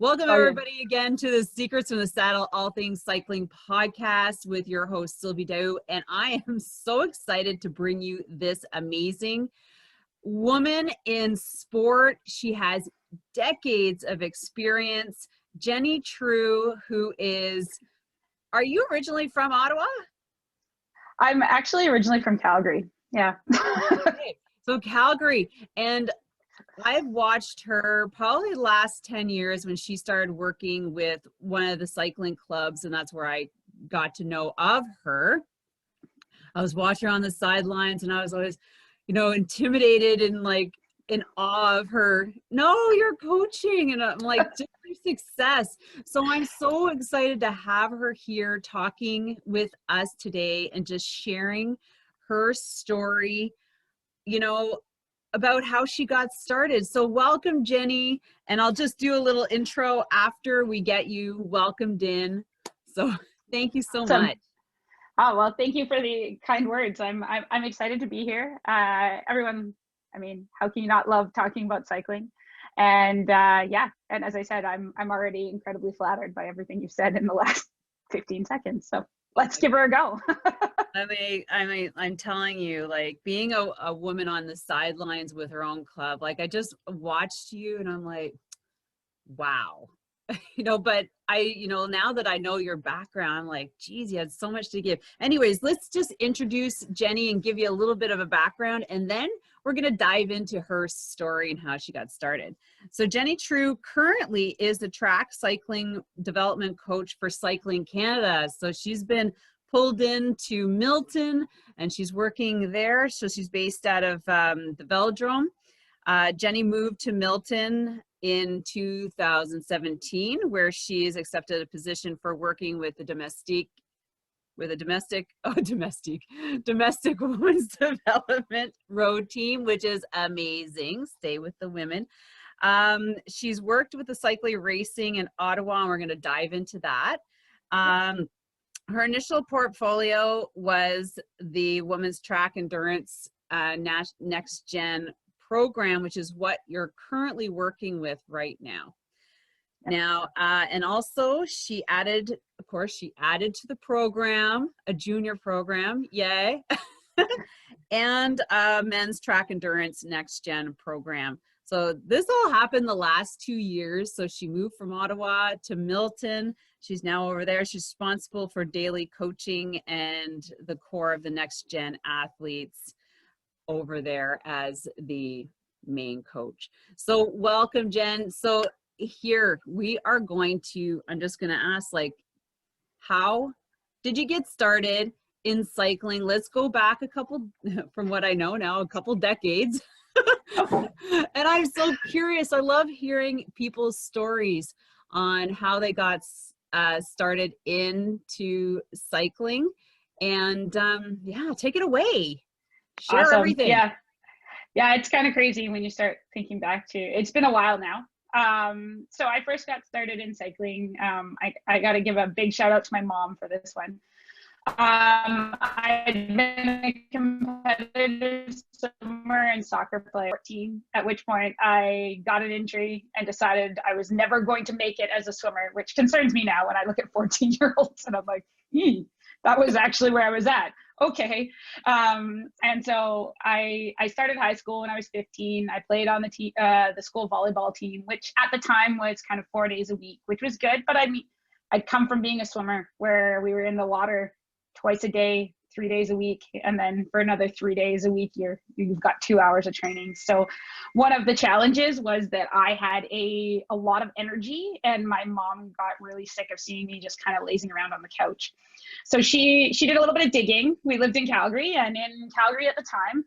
Welcome Oh, yeah. everybody again to the Secrets from the Saddle All Things Cycling podcast with your host Sylvie, and I am so excited to bring you this amazing woman in sport. She has decades of experience. Jenny True, who is, are you originally from Ottawa? I'm actually originally from Calgary. Yeah. Okay. So Calgary, and I've watched her probably the last 10 years when she started working with one of the cycling clubs, and that's where I got to know of her. I was watching her on the sidelines, and I was always, intimidated and like in awe of her. No, you're coaching, and I'm like, just your success. So I'm so excited to have her here talking with us today and just sharing her story, about how she got started. So welcome, Jenny, and I'll just do a little intro after we get you welcomed in. So thank you so much. Oh, well, thank you for the kind words. I'm excited to be here. Everyone, I mean, how can you not love talking about cycling? And yeah, and as I said, I'm already incredibly flattered by everything you've said in the last 15 seconds. So let's give her a go. I'm telling you, like being a woman on the sidelines with her own club, like I just watched you and I'm like, wow. But now that I know your background, I'm like, geez, you had so much to give. Anyways, let's just introduce Jenny and give you a little bit of a background, and then we're going to dive into her story and how she got started. So Jenny True currently is the track cycling development coach for Cycling Canada. So she's been pulled into Milton and she's working there. So she's based out of the velodrome. Jenny moved to Milton in 2017, where she's accepted a position for working with the domestic women's development road team, which is amazing. Stay with the women. She's worked with the Cyclery Racing in Ottawa, and we're going to dive into that. Her initial portfolio was the women's track endurance NextGen program, which is what you're currently working with right now. And also she added to the program a junior program, yay, and a men's track endurance NextGen program. So this all happened the last 2 years. So she moved from Ottawa to Milton. She's now over there. She's responsible for daily coaching and the core of the NextGen athletes over there as the main coach. So welcome, Jen. So here we are I'm just going to ask, like, how did you get started in cycling? Let's go back from what I know now, a couple decades. And I'm so curious. I love hearing people's stories on how they got started into cycling. And yeah, take it away. Share Awesome. everything. Yeah, it's kind of crazy when you start thinking back to, it's been a while now. So I first got started in cycling. I got to give a big shout out to my mom for this one. I'd been a competitive swimmer and soccer player at 14, at which point I got an injury and decided I was never going to make it as a swimmer, which concerns me now when I look at 14-year-olds and I'm like, that was actually where I was at. Okay. And so I started high school when I was 15. I played on the school volleyball team, which at the time was kind of 4 days a week, which was good. But I'd come from being a swimmer where we were in the water twice a day, 3 days a week, and then for another 3 days a week, you've got 2 hours of training. So one of the challenges was that I had a lot of energy, and my mom got really sick of seeing me just kind of lazing around on the couch. So she did a little bit of digging. We lived in Calgary, and in Calgary at the time,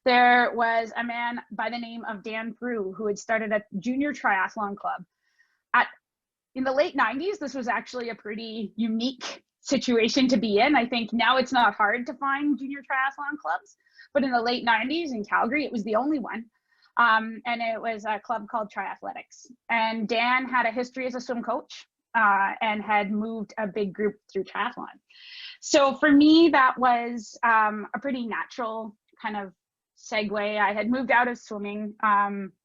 there was a man by the name of Dan Brew who had started a junior triathlon club. In the late 90s, this was actually a pretty unique situation to be in. I think now it's not hard to find junior triathlon clubs, but in the late 90s in Calgary, it was the only one. And it was a club called Triathletics. And Dan had a history as a swim coach and had moved a big group through triathlon. So for me, that was a pretty natural kind of segue. I had moved out of swimming,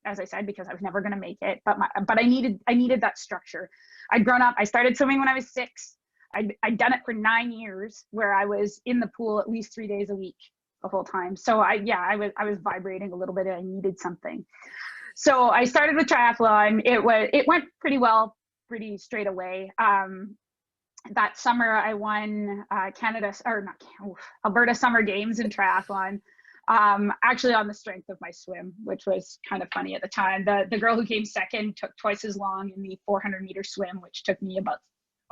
as I said, because I was never going to make it, but I needed that structure. I'd grown up. I started swimming when I was 6. I'd done it for 9 years, where I was in the pool at least 3 days a week the whole time. So I was vibrating a little bit, and I needed something. So I started with triathlon. It went pretty well, pretty straight away. That summer I won Alberta Summer Games in triathlon, actually on the strength of my swim, which was kind of funny at the time. The girl who came second took twice as long in the 400-meter swim, which took me about,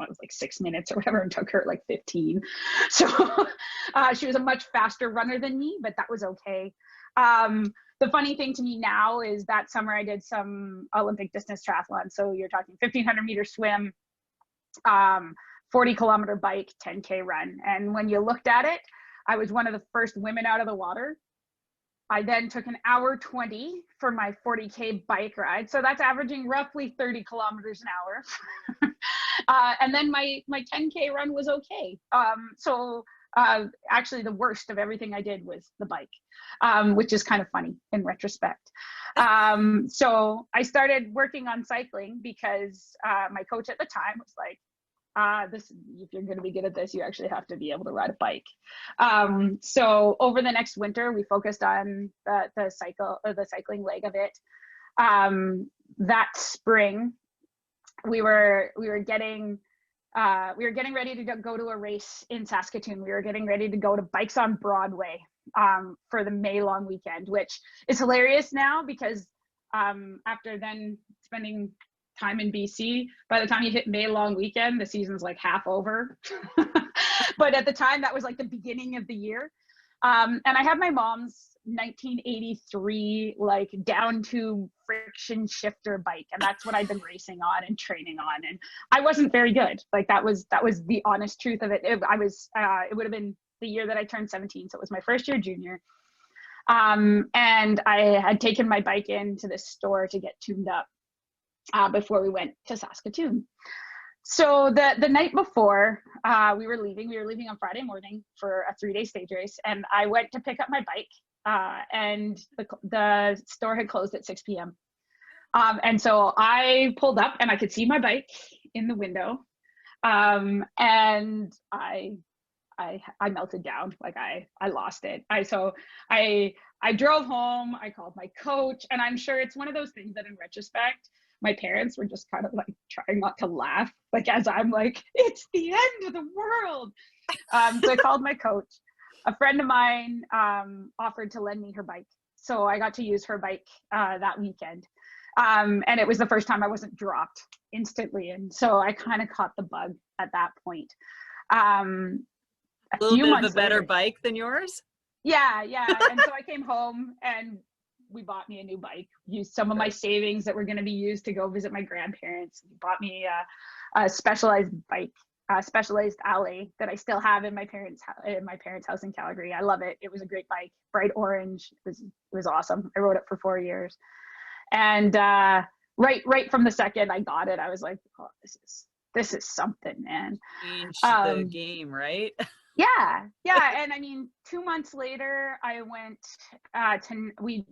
it was like 6 minutes or whatever, and took her like 15. So she was a much faster runner than me, but that was okay. The funny thing to me now is that summer I did some Olympic distance triathlon. So you're talking 1,500-meter swim, 40-kilometer bike, 10K run. And when you looked at it, I was one of the first women out of the water. I then took an hour 20 for my 40K bike ride. So that's averaging roughly 30 kilometers an hour. And then my 10K run was okay. Actually the worst of everything I did was the bike, which is kind of funny in retrospect. So I started working on cycling because my coach at the time was like, if you're going to be good at this, you actually have to be able to ride a bike. So over the next winter, we focused on the cycling leg of it. That spring, we were getting ready to go to a race in Saskatoon. We were getting ready to go to Bikes on Broadway for the May long weekend, which is hilarious now because after then spending time in BC, by the time you hit May long weekend, the season's like half over. But at the time, that was like the beginning of the year. And I had my mom's 1983 like down to friction shifter bike, and that's what I'd been racing on and training on, and I wasn't very good. Like that was the honest truth of it. It would have been the year that I turned 17, so it was my first year junior. And I had taken my bike into this store to get tuned up before we went to Saskatoon. So the night before we were leaving on Friday morning for a 3-day stage race, and I went to pick up my bike, and the store had closed at 6 p.m. And so I pulled up and I could see my bike in the window, and I melted down. Like I lost it. I drove home, I called my coach, and I'm sure it's one of those things that in retrospect, my parents were just kind of like trying not to laugh, like as I'm like, it's the end of the world. So I called my coach. A friend of mine offered to lend me her bike. So I got to use her bike that weekend. And it was the first time I wasn't dropped instantly. And so I kind of caught the bug at that point. A little bit of a better bike than yours? Yeah. And so I came home and we bought me a new bike, used some of my savings that were going to be used to go visit my grandparents. We bought me a specialized bike, a specialized alley that I still have in my parents' house in Calgary. I love it. It was a great bike, bright orange. It was awesome. I rode it for 4 years. And right from the second I got it, I was like, oh, this is something, man. Changed the game, right? Yeah. And I mean, 2 months later, I went we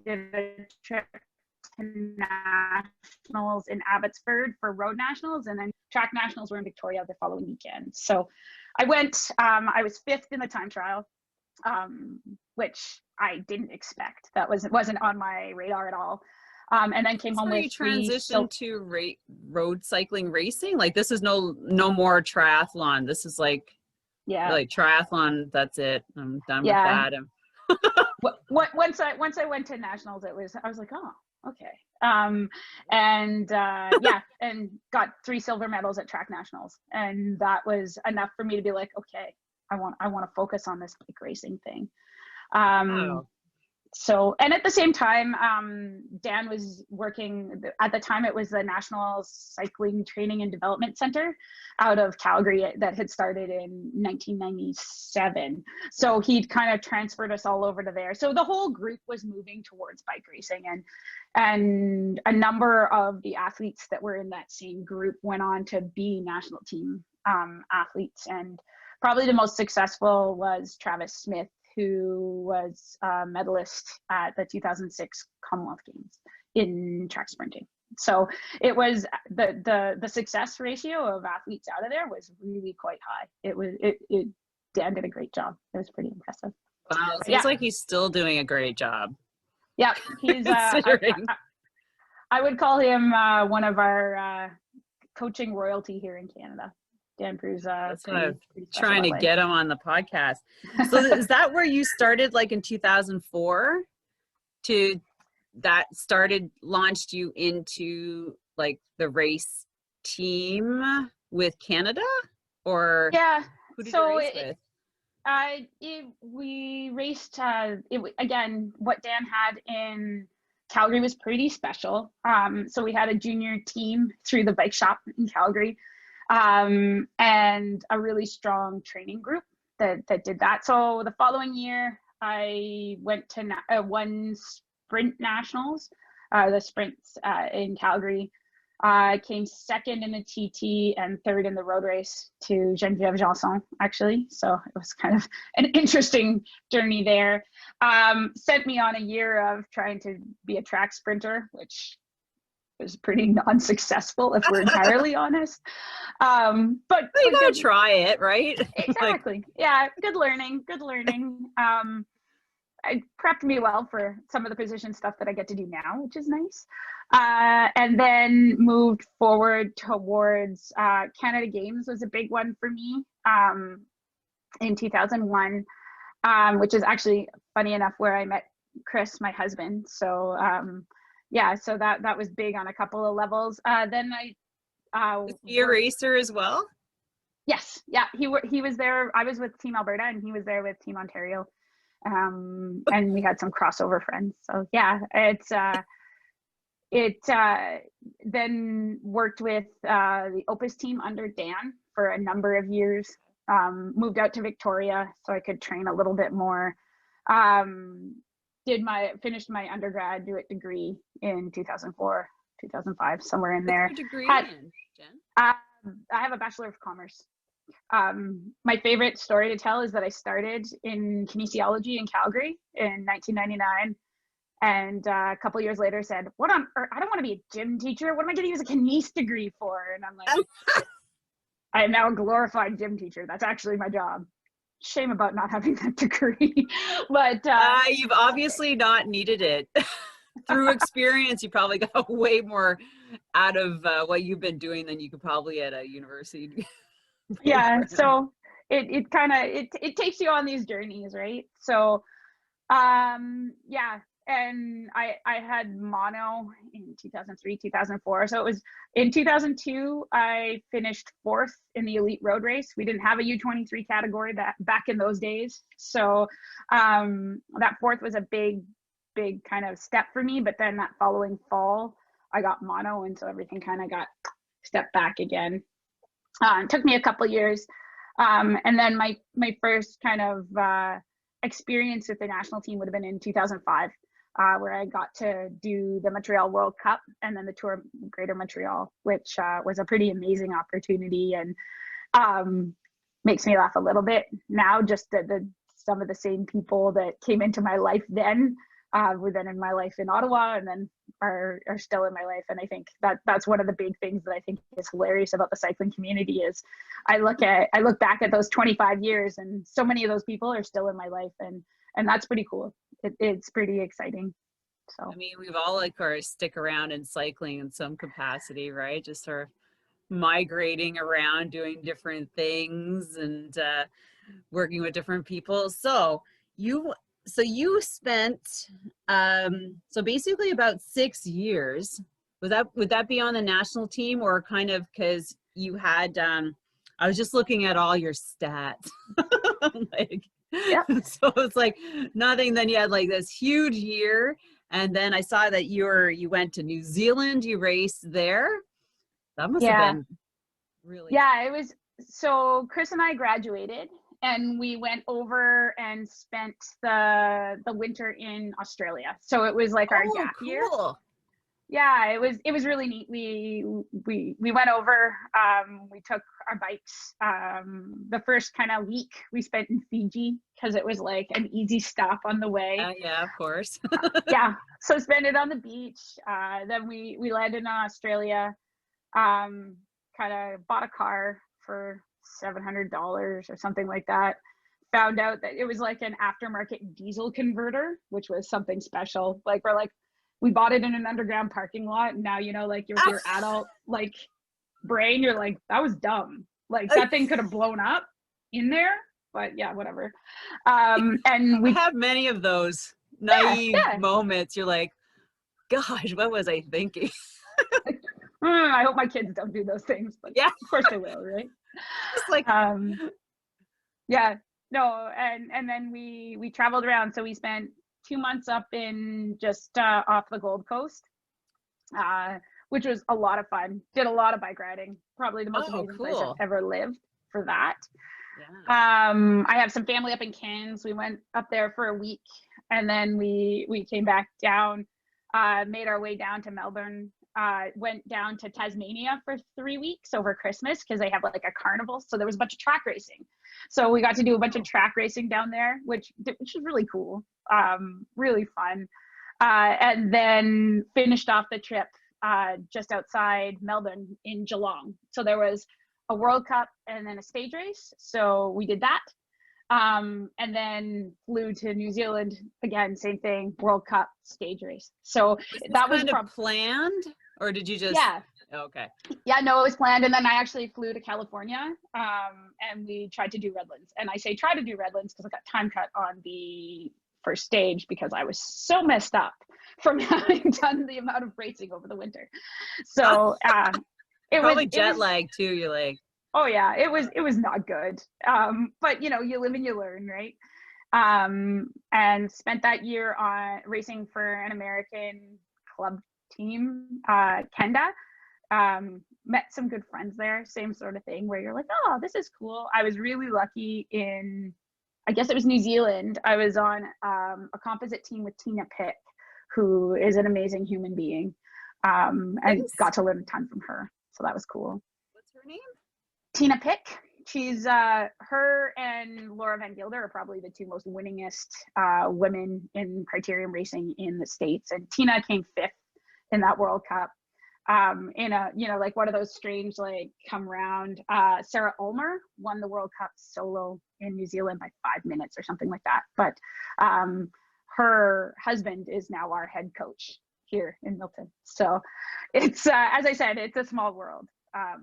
did a trip to nationals in Abbotsford for road nationals, and then track nationals were in Victoria the following weekend. So I went, I was 5th in the time trial, which I didn't expect. That wasn't on my radar at all. And then came home with transition to road cycling racing. Like this is no more triathlon. This is like triathlon. That's it. I'm done with that. Once I went to nationals, I was like, oh, okay. And got 3 silver medals at track nationals, and that was enough for me to be like, okay, I want to focus on this bike racing thing. Wow. So, and at the same time, Dan was working, at the time it was the National Cycling Training and Development Center out of Calgary that had started in 1997. So he'd kind of transferred us all over to there. So the whole group was moving towards bike racing, and a number of the athletes that were in that same group went on to be national team athletes. And probably the most successful was Travis Smith, who was a medalist at the 2006 Commonwealth Games in track sprinting. So it was the success ratio of athletes out of there was really quite high. Dan did a great job. It was pretty impressive. Wow, it seems like he's still doing a great job. Yeah, he's I would call him one of our coaching royalty here in Canada. Dan Trew's that's what I'm trying to get him on the podcast. So is that where you started, like in 2004? That launched you into like the race team with Canada, or yeah? Who did you race with? We raced again. What Dan had in Calgary was pretty special. So we had a junior team through the bike shop in Calgary, and a really strong training group that did that. So the following year, I went to one sprint nationals, the sprints in Calgary. I came second in the TT and third in the road race to Geneviève Janson, actually. So it was kind of an interesting journey there. Sent me on a year of trying to be a track sprinter, which was pretty unsuccessful, if we're entirely honest. But you gotta try it, right? Exactly. Yeah, good learning. It prepped me well for some of the position stuff that I get to do now, which is nice. And then moved forward towards Canada Games was a big one for me in 2001, which is actually funny enough where I met Chris, my husband. So yeah, so that was big on a couple of levels. Then was he a racer as well? Yes, yeah, he was there. I was with Team Alberta and he was there with Team Ontario. And we had some crossover friends. So yeah, then worked with the Opus team under Dan for a number of years. Moved out to Victoria so I could train a little bit more. Finished my undergraduate degree in 2004, 2005, somewhere in there. What's your degree in, Jen? I have a Bachelor of Commerce. My favorite story to tell is that I started in kinesiology in Calgary in 1999, and a couple years later said, "What on earth? I don't want to be a gym teacher. What am I going to use a kines degree for?" And I'm like, I am now a glorified gym teacher. That's actually my job. Shame about not having that degree, but you've obviously not needed it. Through experience, you probably got way more out of what you've been doing than you could probably at a university. Yeah, so it kind of takes you on these journeys, right? So yeah, and I had mono in 2003, 2004. So it was in 2002 I finished 4th in the elite road race. We didn't have a U23 category back in those days, so that 4th was a big kind of step for me. But then that following fall I got mono, and so everything kind of got stepped back again. It took me a couple years, and then my first kind of experience with the national team would have been in 2005, where I got to do the Montreal World Cup and then the Tour Greater Montreal, which was a pretty amazing opportunity, and makes me laugh a little bit now, just some of the same people that came into my life then were then in my life in Ottawa, and then are still in my life. And I think that's one of the big things that I think is hilarious about the cycling community is I look back at those 25 years and so many of those people are still in my life, and that's pretty cool. It's pretty exciting. So I mean, we've all stick around in cycling in some capacity, right? Just sort of migrating around, doing different things, and working with different people. So you spent so basically about 6 years. Would that be on the national team, or kind of, because you had I was just looking at all your stats. Like, yep. So it's like nothing. Then you had like this huge year, and then I saw that you went to New Zealand. You raced there. That must have been really. Yeah, it was. So Chris and I graduated, and we went over and spent the winter in Australia. So it was like our gap year. Yeah, it was really neat. We went over, we took our bikes. The first kind of week we spent in Fiji because it was like an easy stop on the way. Yeah, of course. Yeah, so spent it on the beach. Then we landed in Australia, kind of bought a car for $700 or something like that. Found out that it was like an aftermarket diesel converter, which was something special. Like we bought it in an underground parking lot, and now, you know, like with your adult like brain, you're like, that was dumb. Like that thing could have blown up in there, but yeah, whatever. And we have many of those naive moments. You're like, gosh, what was I thinking? I hope my kids don't do those things, but yeah, of course they will, right? Just like, yeah, no, and then we traveled around. So we spent 2 months up in just off the Gold Coast, which was a lot of fun. Did a lot of bike riding. Probably the most amazing place I've ever lived for that. Yeah. I have some family up in Cairns. We went up there for a week, and then we came back down, made our way down to Melbourne. Went down to Tasmania for 3 weeks over Christmas because they have like a carnival. So there was a bunch of track racing. So we got to do a bunch of track racing down there, which was really cool, really fun. And then finished off the trip just outside Melbourne in Geelong. So there was a World Cup and then a stage race. So we did that. And then flew to New Zealand again, same thing, World Cup stage race. So that was kind of planned, or did you just? Yeah. Oh, okay. Yeah, no, it was planned. And then I actually flew to California, and we tried to do Redlands. And I say try to do Redlands because I got time cut on the first stage because I was so messed up from having done the amount of racing over the winter. So it probably was jet lag too. You're like, oh yeah, it was not good. But you know, you live and you learn, right? And spent that year on racing for an American club team, Kenda. Met some good friends there, same sort of thing where you're like, oh, this is cool. I was really lucky in, I guess it was New Zealand. I was on a composite team with Tina Pick, who is an amazing human being, and got to learn a ton from her. So that was cool. What's her name? Tina Pick. She's her and Laura Van Gilder are probably the two most winningest women in criterium racing in the States. And Tina came 5th in that World Cup. In a, you know, like one of those strange, like come round. Sarah Ulmer won the World Cup solo in New Zealand by 5 minutes or something like that. But her husband is now our head coach here in Milton. So it's, as I said, it's a small world.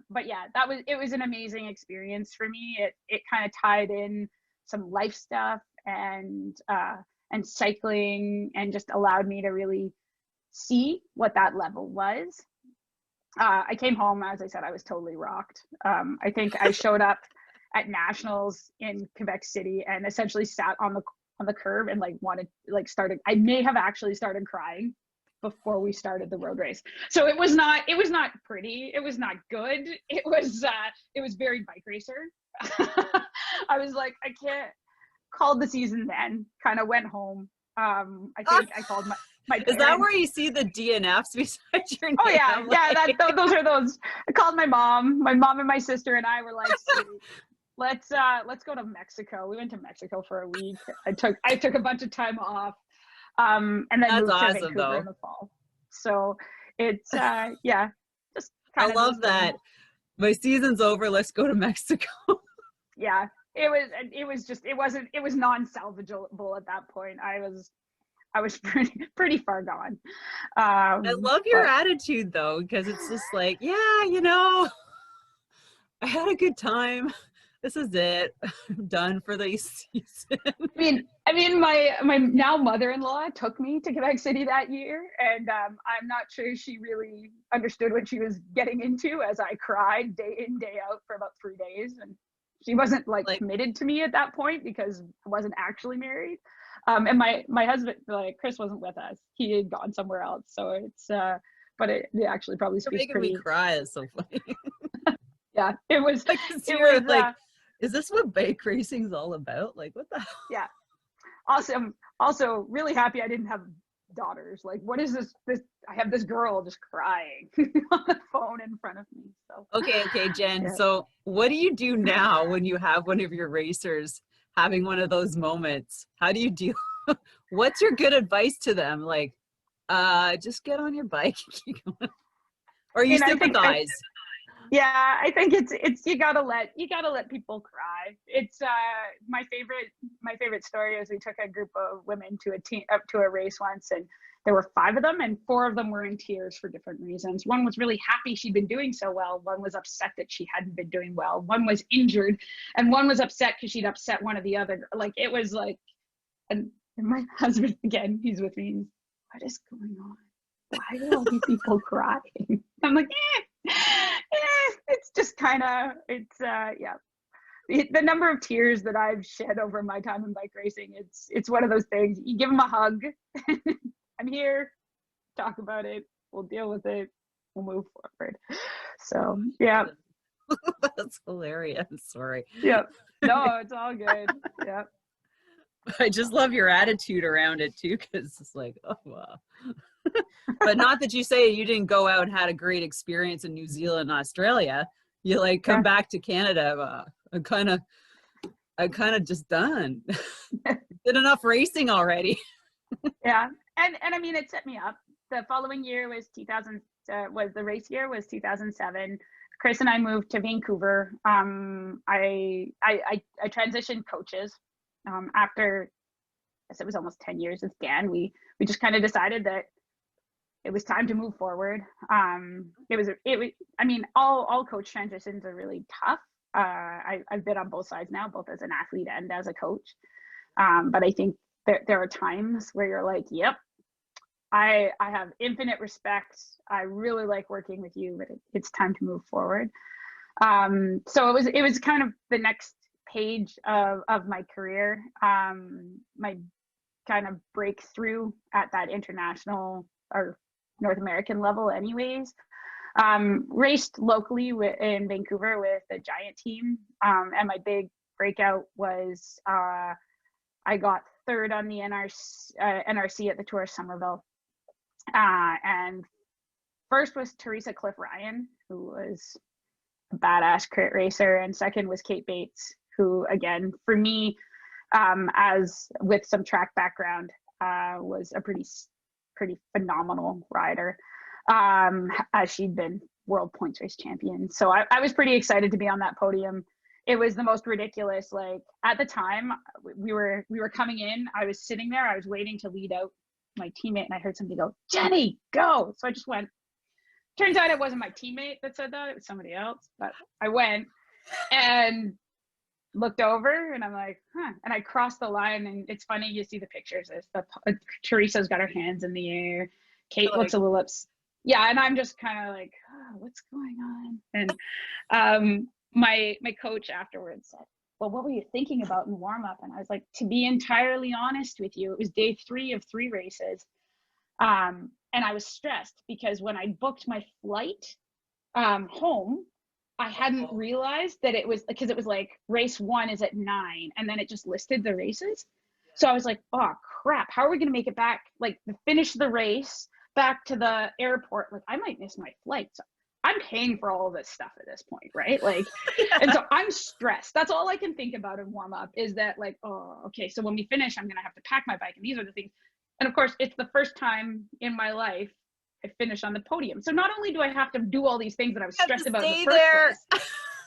But yeah, it was an amazing experience for me. It kind of tied in some life stuff and cycling, and just allowed me to really see what that level was. I came home, as I said, I was totally rocked. I think I showed up at nationals in Quebec City and essentially sat on the curb and I may have actually started crying before we started the road race. So it was not pretty. It was not good. It was very bike racer. I was like, I can't. Called the season then, kind of went home. I think I called my parents. Is that where you see the DNFs beside your name? Oh yeah, yeah. Those are those. I called my mom. My mom and my sister and I were like, let's go to Mexico. We went to Mexico for a week. I took a bunch of time off. And then that's moved awesome, to Vancouver though. in the fall. So it's yeah, just kind I love that. My season's over. Let's go to Mexico. Yeah, it was non-salvageable at that point. I was pretty far gone. I love your attitude though, because it's just like, yeah, you know, I had a good time. This is it. I'm done for the season. I mean, my now mother-in-law took me to Quebec City that year, and I'm not sure she really understood what she was getting into, as I cried day in, day out for about 3 days, and she wasn't like committed to me at that point because I wasn't actually married. And my husband, Chris, wasn't with us. He had gone somewhere else. So it's, but it actually probably speaks making me cry. It's so funny. Yeah, it was. Is this what bike racing's all about? Like, what the hell? Yeah. Awesome. Also, really happy I didn't have daughters. Like, what is this? I have this girl just crying on the phone in front of me. So Okay, Jen. yeah. So what do you do now when you have one of your racers having one of those moments? How do you deal? What's your good advice to them? Like, just get on your bike and keep going. Or you And sympathize. yeah, I think it's you gotta let people cry. It's my favorite story is we took a group of women to a team up to a race once, and there were 5 of them, and 4 of them were in tears for different reasons. One was really happy she'd been doing so well. One was upset that she hadn't been doing well. One was injured, and one was upset because she'd upset one of the other. Like, it was like, and my husband, again, he's with me. What is going on? Why are all these people crying? I'm like, it's just kind of, yeah. The number of tears that I've shed over my time in bike racing, it's one of those things. You give them a hug. I'm here. Talk about it. We'll deal with it. We'll move forward. So, yeah. That's hilarious. Sorry. Yep. No, it's all good. Yep. I just love your attitude around it too, because it's like, oh wow. But not that you say you didn't go out and had a great experience in New Zealand and Australia. You like come back to Canada. I'm kind of just done. Did enough racing already. Yeah, and I mean, it set me up. The following year was 2000. Was the race year was 2007. Chris and I moved to Vancouver. I transitioned coaches after, I guess it was almost 10 years with Dan. We just kind of decided that it was time to move forward. It was. I mean, all coach transitions are really tough. I've been on both sides now, both as an athlete and as a coach. But I think there are times where you're like, yep, I have infinite respect. I really like working with you, but it's time to move forward. So it was kind of the next page of my career. My kind of breakthrough at that international or North American level anyways. Raced locally in Vancouver with the Giant team. And my big breakout was I got 3rd on the NRC at the Tour of Somerville. And first was Teresa Cliff Ryan, who was a badass crit racer, and second was Kate Bates, who, again, for me, as with some track background, was a pretty phenomenal rider, as she'd been world points race champion. So I was pretty excited to be on that podium. It was the most ridiculous. Like, at the time, we were coming in. I was sitting there. I was waiting to lead out my teammate, and I heard somebody go, "Jenny, go!" So I just went. Turns out it wasn't my teammate that said that; it was somebody else. But I went and looked over, and I'm like, huh. And I crossed the line, and it's funny, you see the pictures. Teresa's got her hands in the air. Kate looks a little upset. Yeah, and I'm just kind of like, oh, what's going on? And my coach afterwards said, well, what were you thinking about in warm-up? And I was like, to be entirely honest with you, it was day 3 of 3 races. And I was stressed because when I booked my flight home, I hadn't realized that it was, because it was like race 1 is at 9, and then it just listed the races. So I was like, oh crap, how are we gonna make it back, like finish the race back to the airport? Like, I might miss my flight. So I'm paying for all of this stuff at this point, right? Like, and so I'm stressed. That's all I can think about in warm up, is that like, oh, okay, so when we finish, I'm gonna have to pack my bike, and these are the things. And of course, it's the first time in my life I finished on the podium. So not only do I have to do all these things that I was stressed about in the first place,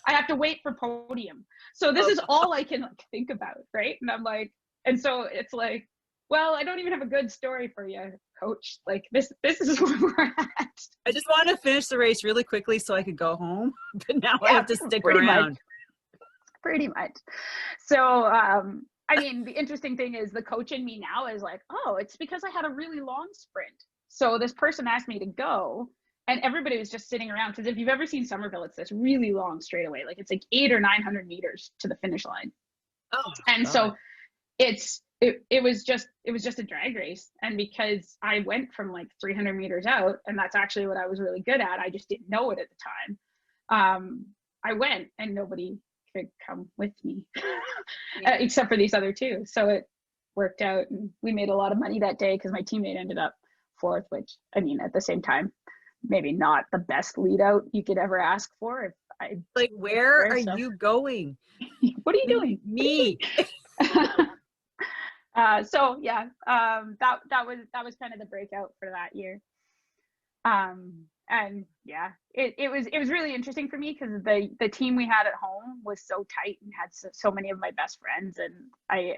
I have to wait for podium. So this is all I can like think about, right? And I'm like, and so it's like, well, I don't even have a good story for you, coach. Like, this is where we're at. I just want to finish the race really quickly so I could go home, but now I have to stick around. Pretty much. So, I mean, the interesting thing is the coach in me now is like, oh, it's because I had a really long sprint. So this person asked me to go, and everybody was just sitting around. Because if you've ever seen Somerville, it's this really long straightaway. Like, it's like 800 or 900 meters to the finish line. Oh, and God. So it was just a drag race. And because I went from like 300 meters out, and that's actually what I was really good at, I just didn't know it at the time. I went, and nobody could come with me except for these other 2. So worked out, and we made a lot of money that day because my teammate ended up fourth, which, I mean, at the same time, maybe not the best lead out you could ever ask for. If I Like, where are you going? What are you doing? Me. So yeah, that was kind of the breakout for that year. And yeah, it was really interesting for me because the team we had at home was so tight and had so many of my best friends, and I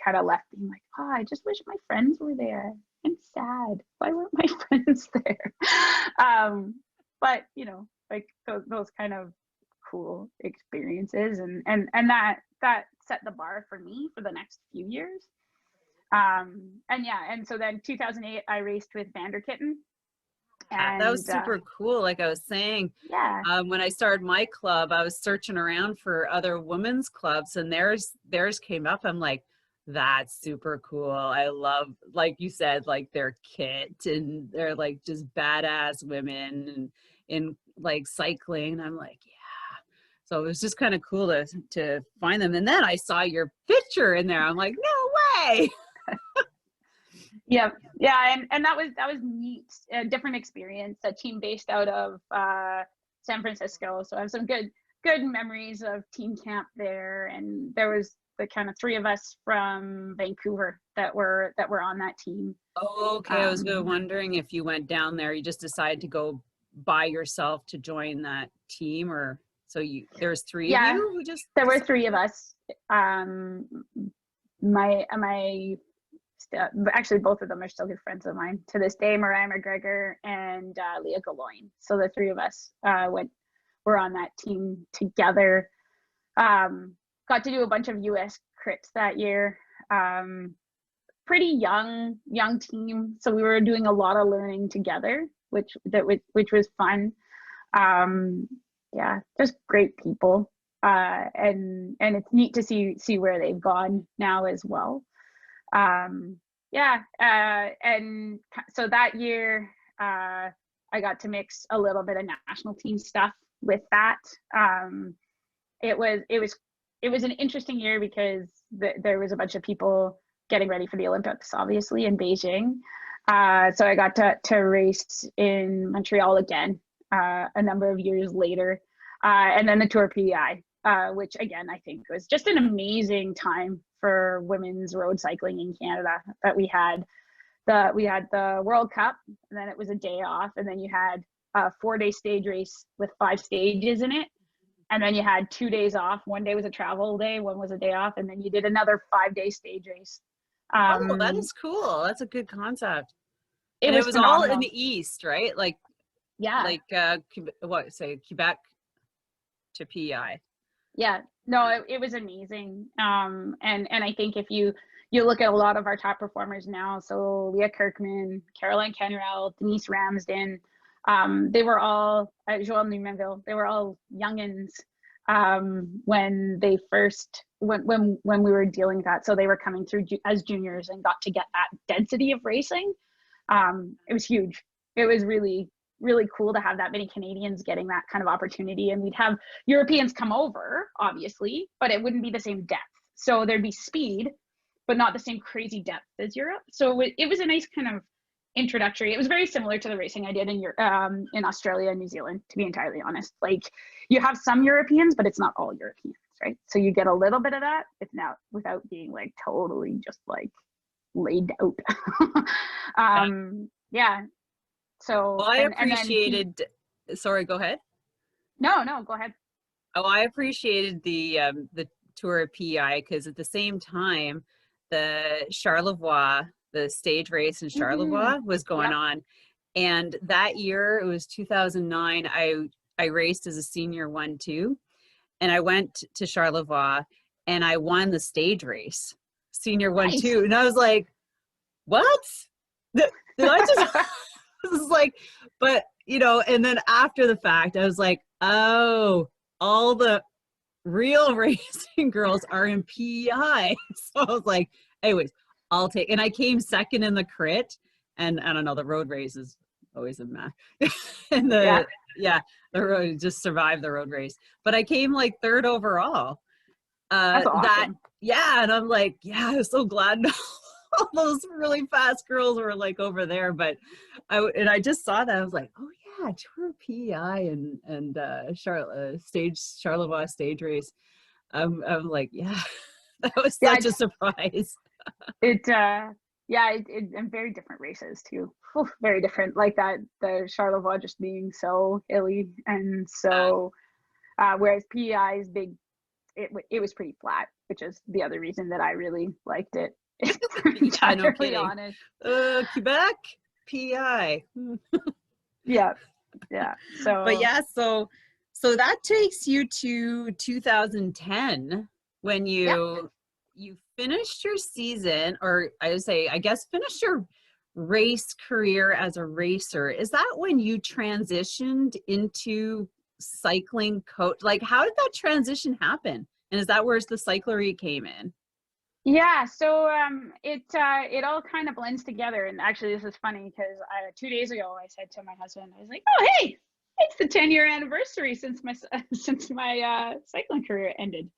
kind of left being like, oh, I just wish my friends were there. I'm sad. Why weren't my friends there? But you know, like those kind of cool experiences, and that set the bar for me for the next few years. And yeah, and so then 2008 I raced with Vanderkitten. And that was super cool. Like I was saying, yeah, when I started my club, I was searching around for other women's clubs, and theirs came up. I'm like, that's super cool. I love, like you said, like their kit, and they're like just badass women and in like cycling. I'm like, yeah. So it was just kind of cool to find them. And then I saw your picture in there. I'm like, no way. Yeah, and that was neat, a different experience. A team based out of San Francisco, so I have some good memories of team camp there. And there was the kind of three of us from Vancouver that were on that team. Oh, okay. I was wondering if you went down there, you just decided to go by yourself to join that team, or so there's three of you who just. There were three of us. Actually, both of them are still good friends of mine to this day, Mariah McGregor and Leah Galoin. So the three of us were on that team together. Got to do a bunch of US crits that year. Pretty young team, so we were doing a lot of learning together, which was fun. Yeah, just great people, and it's neat to see where they've gone now as well. Yeah, and so that year I got to mix a little bit of national team stuff with that. It was an interesting year because there was a bunch of people getting ready for the Olympics, obviously, in Beijing. So I got to race in Montreal again a number of years later, and then the Tour PEI, which again I think was just an amazing time for women's road cycling in Canada. That we had the World Cup, and then it was a day off, and then you had a 4-day stage race with 5 stages in it, and then you had 2 days off. One day was a travel day, one was a day off, and then you did another 5-day stage race. Oh, that is cool. That's a good concept. It was all in the East, right? Like, yeah, like Quebec to PEI. Yeah, no, it was amazing. And I think if you look at a lot of our top performers now, so Leah Kirkman, Caroline Kenrell, Denise Ramsden, they were all Joelle Numanville, they were all youngins when they first when we were dealing with that. So they were coming through as juniors and got to get that density of racing. It was huge. It was really cool to have that many Canadians getting that kind of opportunity, and we'd have Europeans come over, obviously, but it wouldn't be the same depth. So there'd be speed, but not the same crazy depth as Europe. So it was a nice kind of introductory. It was very similar to the racing I did in Australia and New Zealand, to be entirely honest. Like, you have some Europeans, but it's not all Europeans, right? So you get a little bit of that. It's now without being like totally just like laid out. Yeah. So well, I appreciated. Sorry, go ahead. No, go ahead. Oh, I appreciated the Tour PEI because at the same time, the Charlevoix, the stage race in Charlevoix was going on, and that year, it was 2009. I raced as a senior 1-2, and I went to Charlevoix and I won the stage race, senior 1-2, and I was like, what? Did I just? This is like, but you know, and then after the fact, I was like, oh, all the real racing girls are in PEI. So I was like, anyways, I'll take, and I came second in the crit, and I don't know, the road race is always a mess. And the road, just survived the road race, but I came like 3rd overall. That's that, awesome. yeah. And I'm like, yeah, I'm so glad all those really fast girls were like over there. But I just saw that. I was like, oh yeah, Tour PEI and Charlevoix stage race. I'm like, yeah, that was Yeah, such a surprise. it yeah, and very different races too. Oof, very different. Like that, the Charlevoix just being so hilly and so, whereas PEI's big, it was pretty flat, which is the other reason that I really liked it. If we're Yeah, no entirely kidding. honest. Quebec, PEI. Yeah, yeah. But So yeah, so that takes you to 2010 when yeah, you finished your season, or I would say, I guess, finished your race career as a racer. Is that when you transitioned into cycling coach? Like, how did that transition happen? And is that where the cyclery came in? yeah. So it all kind of blends together. And actually, this is funny because 2 days ago I said to my husband, I was like, "Oh, hey, it's the 10-year anniversary since my since my cycling career ended."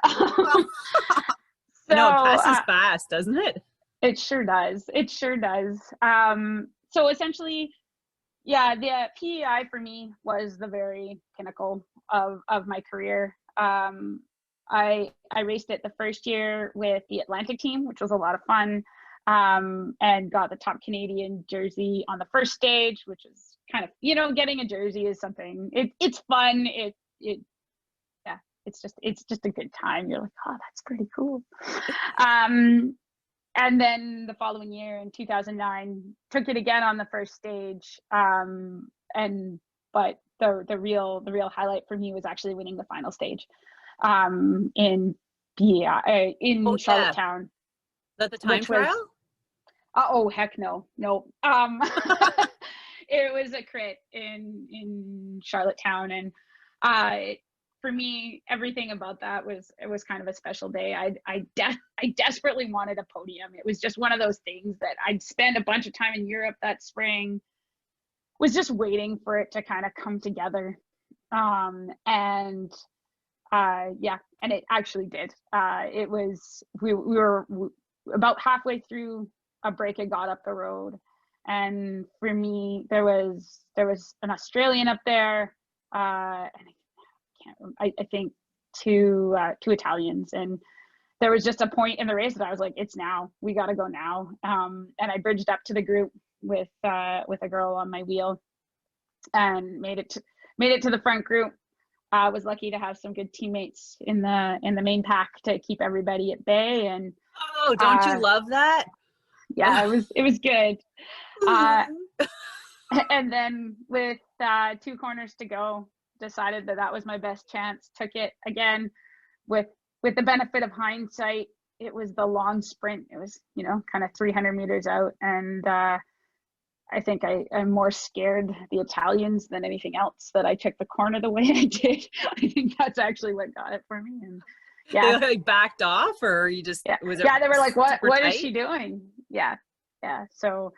I So know it passes fast, doesn't it? it sure does. It sure does. So essentially, yeah, the PEI for me was the very pinnacle of my career. I raced it the first year with the Atlantic team, which was a lot of fun, and got the top Canadian jersey on the first stage, which is kind of, getting a jersey is something. It's fun. It yeah, it's just a good time. You're like, oh, that's pretty cool. And then the following year in 2009, took it again on the first stage. And but the real highlight for me was actually winning the final stage, in Oh in yeah. Is Charlottetown, that the time which was, trial? oh heck no. It was a crit in Charlottetown, and uh for me, everything about that was kind of a special day. I desperately wanted a podium. It was just one of those things that I'd spent a bunch of time in Europe that spring, was just waiting for it to kind of come together. And yeah, and it actually did. It was, we were about halfway through a break. I got up the road, and for me, there was an Australian up there, and I think two Italians, and there was just a point in the race that I was like, it's now, we got to go now. And I bridged up to the group with a girl on my wheel, and made it to the front group. I was lucky to have some good teammates in the main pack to keep everybody at bay. And Oh, don't you love that? yeah, it was good. Uh, and then with 2 corners to go, decided that was my best chance. Took it again. With the benefit of hindsight, it was the long sprint. It was, kind of 300 meters out, and I think I'm more scared the Italians than anything else that I took the corner the way I did. I think that's actually what got it for me. And They yeah, like backed off, or you just, yeah, was it yeah. They were like, "What? super What is tight? she doing?" Yeah, yeah. So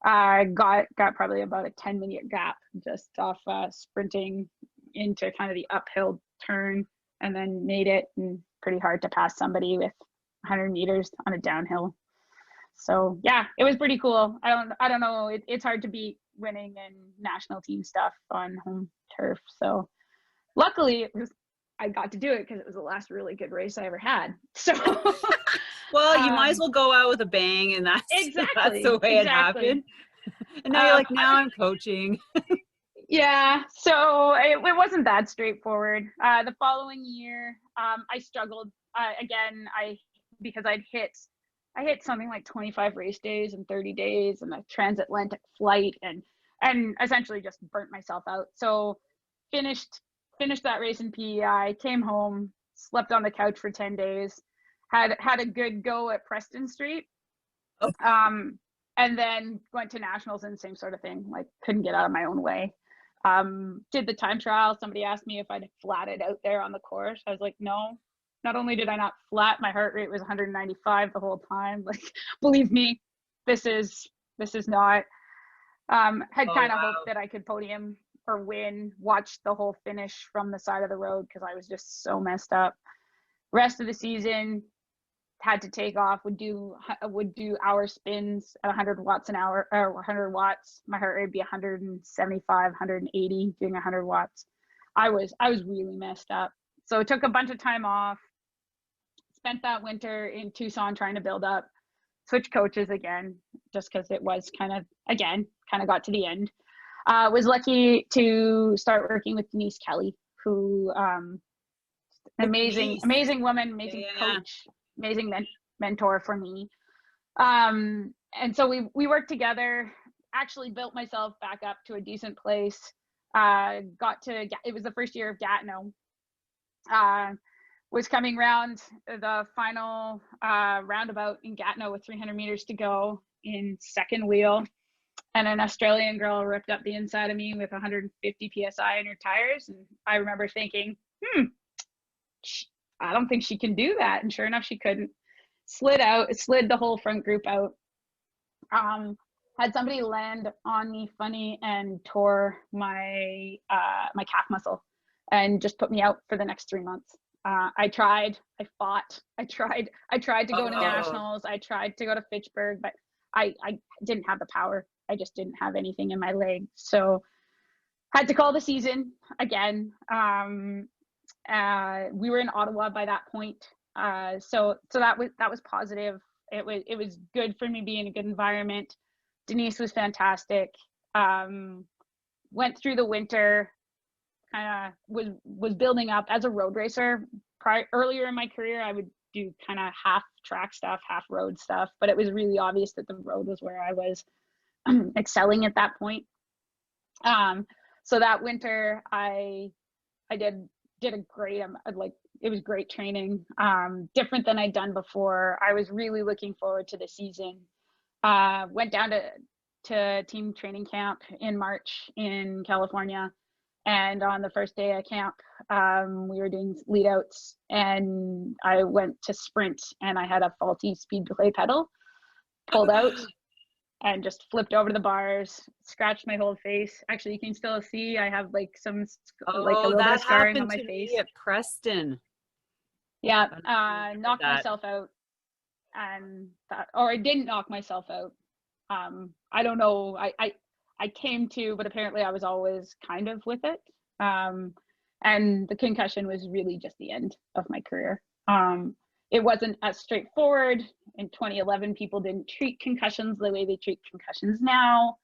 I got probably about a 10-minute gap just off sprinting into kind of the uphill turn, and then made it. And pretty hard to pass somebody with 100 meters on a downhill. So yeah, it was pretty cool. I don't know. It's hard to beat winning in national team stuff on home turf. So luckily, I got to do it because it was the last really good race I ever had. So Well, you might as well go out with a bang, and that's the way it exactly. happened. And now you're like, I now I'm coaching. Yeah, so it wasn't that straightforward. The following year, I struggled again. Because I hit something like 25 race days in 30 days, and a transatlantic flight, and essentially just burnt myself out. So finished that race in PEI, came home, slept on the couch for 10 days, had a good go at Preston Street. Oh. And then went to nationals, and same sort of thing, like couldn't get out of my own way. Did the time trial. Somebody asked me if I'd flatted out there on the course. I was like, no. Not only did I not flat, my heart rate was 195 the whole time. Like, believe me, this is not. Had Oh, kind of wow. hoped that I could podium or win. Watched the whole finish from the side of the road because I was just so messed up. Rest of the season, had to take off, would do hour spins at 100 watts an hour, or 100 watts. My heart rate would be 175, 180 doing 100 watts. I was really messed up. So it took a bunch of time off, spent that winter in Tucson trying to build up, switched coaches again, just because it was kind of got to the end. Was lucky to start working with Denise Kelly, who amazing woman, amazing coach, amazing mentor for me. And so we worked together, actually built myself back up to a decent place. It was the first year of Gatineau. Was coming around the final roundabout in Gatineau with 300 meters to go in second wheel, and an Australian girl ripped up the inside of me with 150 psi in her tires. And I remember thinking, I don't think she can do that. And sure enough, she couldn't. Slid the whole front group out. Had somebody land on me funny and tore my my calf muscle and just put me out for the next 3 months. I tried, I fought, I tried to go to nationals. I tried to go to Fitchburg, but I didn't have the power. I just didn't have anything in my leg. So had to call the season again. We were in Ottawa by that point. So that was positive. It was good for me being in a good environment. Denise was fantastic. Went through the winter, kind of was building up as a road racer. Earlier in my career, I would do kind of half track stuff, half road stuff, but it was really obvious that the road was where I was excelling at that point. So that winter, I did a great, it was great training, different than I'd done before. I was really looking forward to the season. Went down to team training camp in March in California. And on the first day of camp, we were doing lead outs, and I went to sprint, and I had a faulty speed delay pedal, pulled out and just flipped over the bars, scratched my whole face. Actually, you can still see I have like a little bit of scarring on my face. At Preston. Yeah, knocked myself out, and I didn't knock myself out. I don't know. I came to, but apparently I was always kind of with it. And the concussion was really just the end of my career. It wasn't as straightforward. In 2011, people didn't treat concussions the way they treat concussions now.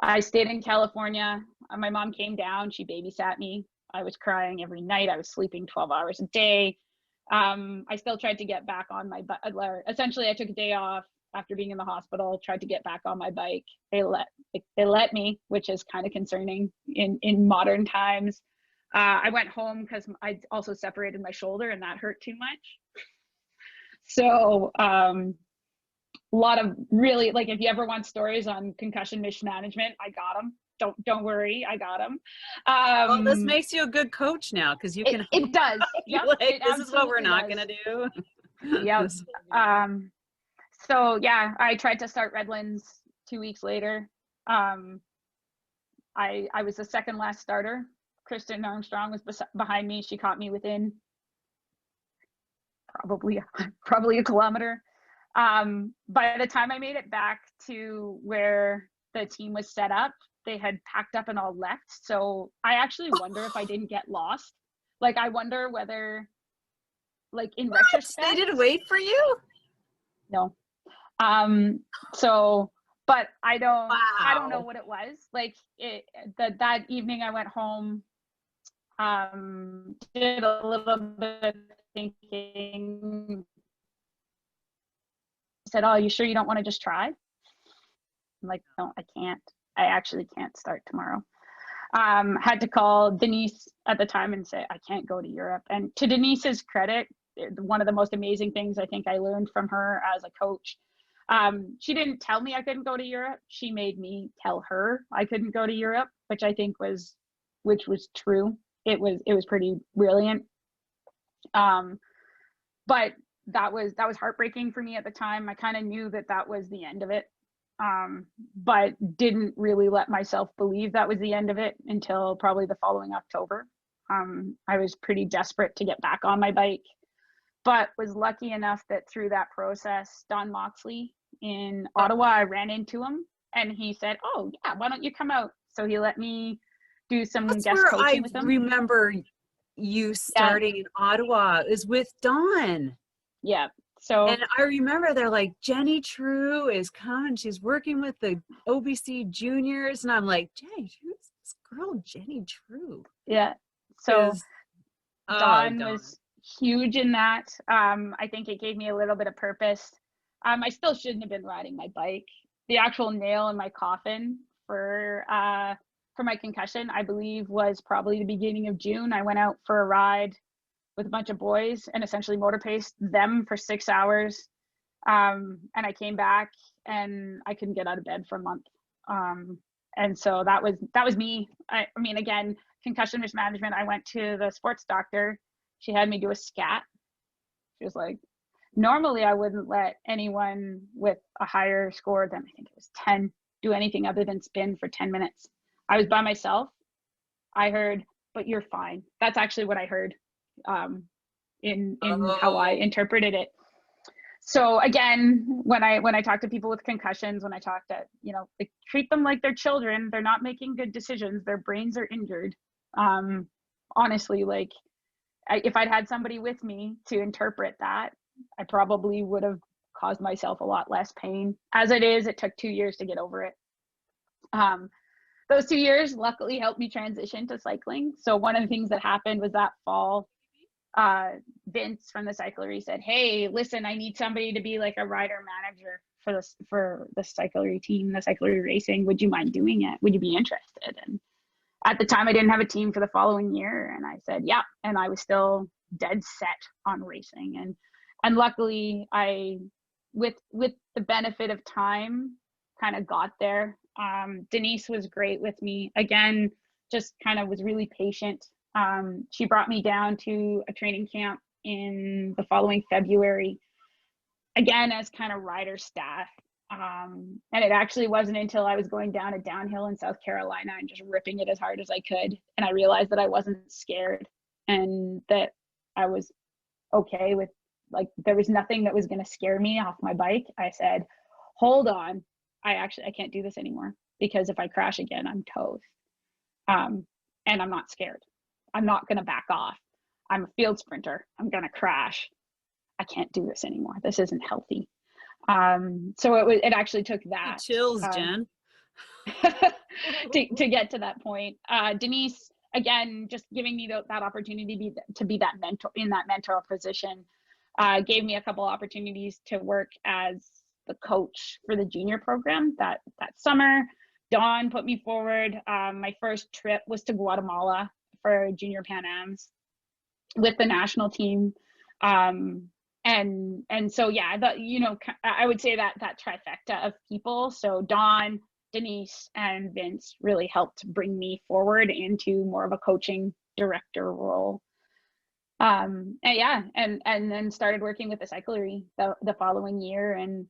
I stayed in California. My mom came down, she babysat me. I was crying every night. I was sleeping 12 hours a day. I still tried to get back on my bike. Essentially, I took a day off after being in the hospital, tried to get back on my bike. They let me, which is kind of concerning in modern times. I went home because I also separated my shoulder, and that hurt too much. So a lot of really, like, if you ever want stories on concussion mismanagement, I got them. Don't worry, I got them. Well, this makes you a good coach now, because you can. It does. Yep, like, this is what we're not gonna do. Yep. So yeah, I tried to start Redlands 2 weeks later. I was the second last starter. Kristen Armstrong was behind me. She caught me within probably a kilometer. By the time I made it back to where the team was set up, they had packed up and all left. So I actually wonder if I didn't get lost. Like, I wonder whether, like, in retrospect, they didn't wait for you. No. So, but I don't know what it was. Like, that evening I went home, did a little bit of thinking, said, "Oh, you sure you don't want to just try?" I'm like, "No, I can't. I actually can't start tomorrow." Had to call Denise at the time and say, "I can't go to Europe." And to Denise's credit, one of the most amazing things I think I learned from her as a coach, she didn't tell me I couldn't go to Europe. She made me tell her I couldn't go to Europe, which I think was true. It was pretty brilliant. But that was heartbreaking for me at the time. I kind of knew that was the end of it, but didn't really let myself believe that was the end of it until probably the following October. I was pretty desperate to get back on my bike. but was lucky enough that through that process, Don Moxley in Ottawa, I ran into him and he said, oh yeah, why don't you come out? So he let me do some That's guest where coaching I with him. remember you Yeah. starting in Ottawa is with Dawn. Yeah. So, and I remember they're like, Jenny True is coming. She's working with the OBC juniors. And I'm like, Jenny, who's this girl, Jenny True? yeah. So Dawn Dawn was huge in that. I think it gave me a little bit of purpose. I still shouldn't have been riding my bike. The actual nail in my coffin for my concussion, I believe, was probably the beginning of June. I went out for a ride with a bunch of boys and essentially motor paced them for 6 hours. And I came back and I couldn't get out of bed for a month. And so that was me. I mean, again, concussion risk management. I went to the sports doctor. She had me do a scat. She was like, normally I wouldn't let anyone with a higher score than, I think it was 10, do anything other than spin for 10 minutes. I was by myself. I heard, but you're fine. That's actually what I heard in how I interpreted it. So again, when I talk to people with concussions, when I talk to, they treat them like they're children. They're not making good decisions. Their brains are injured. Honestly, like if I'd had somebody with me to interpret that, I probably would have caused myself a lot less pain. As it is, it took 2 years to get over it. Those 2 years luckily helped me transition to cycling. So one of the things that happened was that fall, Vince from the Cyclery said, hey, listen, I need somebody to be like a rider manager for the Cyclery team, the Cyclery Racing. Would you mind doing it? Would you be interested? And at the time I didn't have a team for the following year. And I said, yeah. And I was still dead set on racing. And luckily I, with the benefit of time, kind of got there. Denise was great with me. Again, just kind of was really patient. She brought me down to a training camp in the following February, again, as kind of rider staff. And it actually wasn't until I was going down a downhill in South Carolina and just ripping it as hard as I could. And I realized that I wasn't scared and that I was okay with, like, there was nothing that was going to scare me off my bike. I said, hold on, I can't do this anymore, because if I crash again, I'm toast. And I'm not scared. I'm not going to back off. I'm a field sprinter. I'm going to crash. I can't do this anymore. This isn't healthy. So it actually took that. Chills, Jen. to get to that point. Denise, again, just giving me that opportunity to be that mentor, in that mentor position, gave me a couple opportunities to work as the coach for the junior program that summer. Dawn put me forward. My first trip was to Guatemala for Junior Pan Ams with the national team. And so, yeah, I would say that trifecta of people. So Dawn, Denise, and Vince really helped bring me forward into more of a coaching director role. And then started working with the Cyclery the following year. And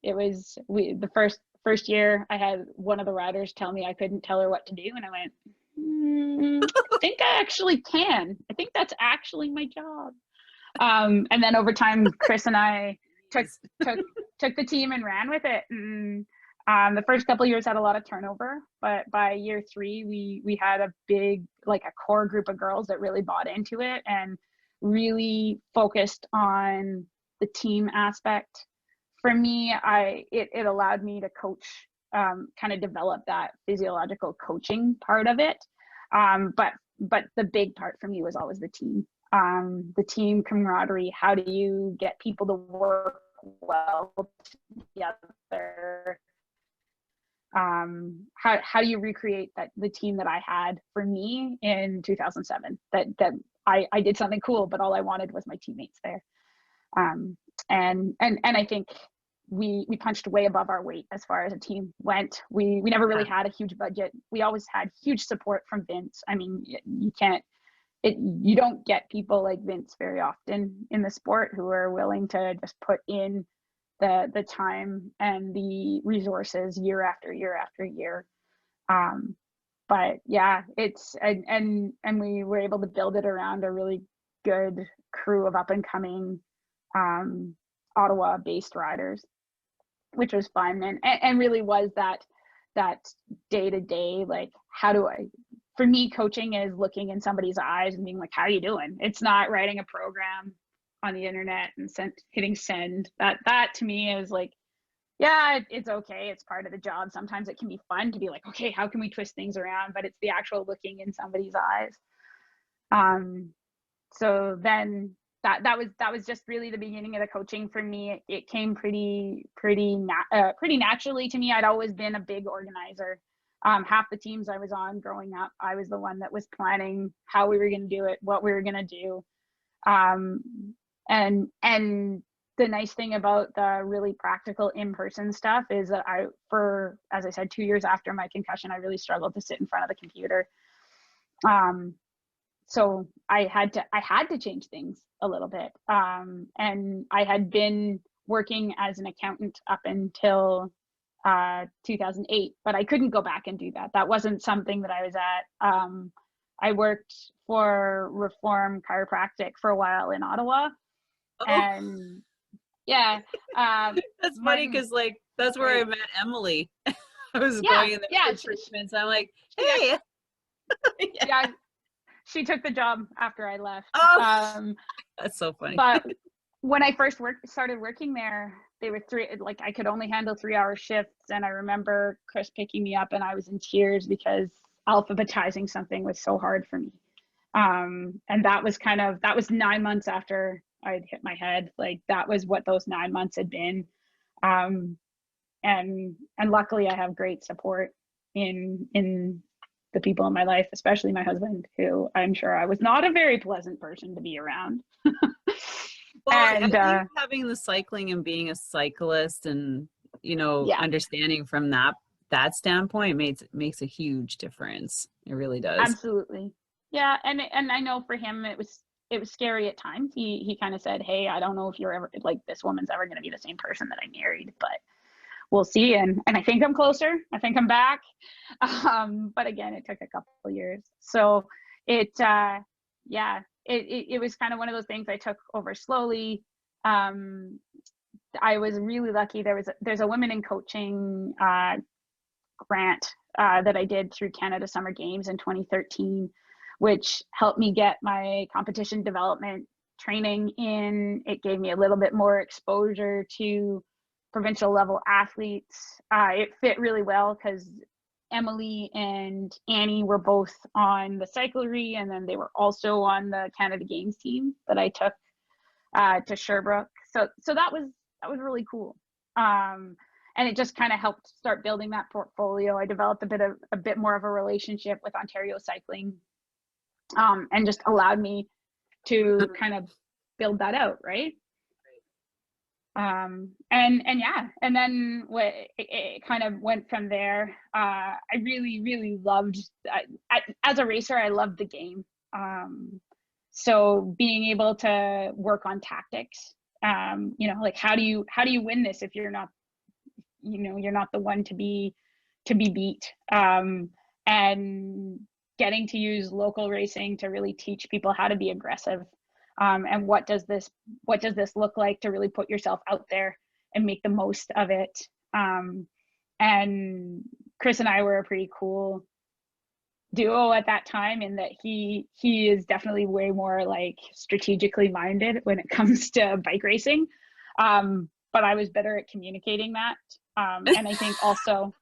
it was the first year I had one of the riders tell me I couldn't tell her what to do, and I went, I think I actually can. I think that's actually my job. And then over time, Chris and I took the team and ran with it. And the first couple of years had a lot of turnover, but by year 3, we had a big, like a core group of girls that really bought into it and really focused on the team aspect. For me, it allowed me to coach, kind of develop that physiological coaching part of it. But the big part for me was always the team camaraderie. How do you get people to work well together? How do you recreate the team that I had for me in 2007? That I did something cool, but all I wanted was my teammates there. And I think we punched way above our weight as far as a team went. We never really had a huge budget. We always had huge support from Vince. I mean, you don't get people like Vince very often in the sport who are willing to just put in the time and the resources year after year after year. but yeah, it's, and we were able to build it around a really good crew of up and coming Ottawa based riders, which was fun, and really was that day to day, like, how do I, for me, coaching is looking in somebody's eyes and being like, how are you doing? It's not writing a program on the internet and hitting send. That to me is like, yeah, it's okay. It's part of the job. Sometimes it can be fun to be like, okay, how can we twist things around? But it's the actual looking in somebody's eyes. So then that was just really the beginning of the coaching for me. It came pretty naturally to me. I'd always been a big organizer. Half the teams I was on growing up, I was the one that was planning how we were going to do it, what we were going to do. And the nice thing about the really practical in-person stuff is that as I said, 2 years after my concussion, I really struggled to sit in front of the computer. So I had to change things a little bit. And I had been working as an accountant up until 2008, but I couldn't go back and do that. That wasn't something that I was at. I worked for Reform Chiropractic for a while in Ottawa. Oh. And yeah. That's funny because like that's where I met Emily. I was going in there for treatments. I'm like, hey. Yeah, she took the job after I left. Oh, that's so funny. But when I first started working there, they were I could only handle 3-hour shifts. And I remember Chris picking me up and I was in tears because alphabetizing something was so hard for me. And that was 9 months after I'd hit my head. Like, that was what those 9 months had been. And luckily I have great support in the people in my life, especially my husband, who I'm sure I was not a very pleasant person to be around. Well, and I think having the cycling and being a cyclist and, understanding from that standpoint makes a huge difference. It really does. Absolutely. Yeah. And I know for him, it was scary at times. He kind of said, hey, I don't know if you're ever, like, this woman's ever going to be the same person that I married, but we'll see. And I think I'm closer. I think I'm back. But again, it took a couple of years. So it was kind of one of those things I took over slowly. I was really lucky. There's a women in coaching grant that I did through Canada Summer Games in 2013, which helped me get my competition development training in. It gave me a little bit more exposure to provincial level athletes. It fit really well because Emily and Annie were both on the Cyclery, and then they were also on the Canada Games team that I took to Sherbrooke. So that was really cool. And it just kind of helped start building that portfolio. I developed a bit more of a relationship with Ontario Cycling, and just allowed me to kind of build that out, right? And then it kind of went from there. I really, really loved, as a racer, I loved the game. So being able to work on tactics, like, how do you win this if you're not, you're not the one to be beat, and getting to use local racing to really teach people how to be aggressive. And what does this look like to really put yourself out there and make the most of it? And Chris and I were a pretty cool duo at that time, in that he is definitely way more like strategically minded when it comes to bike racing. But I was better at communicating that. And I think also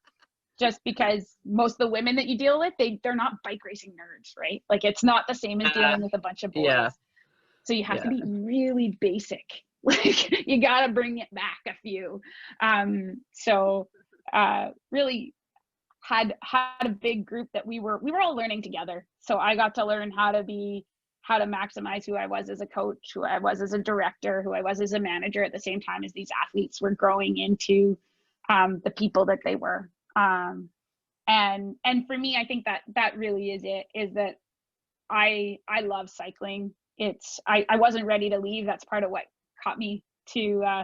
just because most of the women that you deal with, they're not bike racing nerds, right? Like, it's not the same as dealing with a bunch of boys. Yeah. So you have to be really basic. Like, you got to bring it back a few. So really had a big group that we were all learning together. So I got to learn how to maximize who I was as a coach, who I was as a director, who I was as a manager, at the same time as these athletes were growing into the people that they were. And for me, I think that really is it, is that I love cycling. I wasn't ready to leave. That's part of what caught me to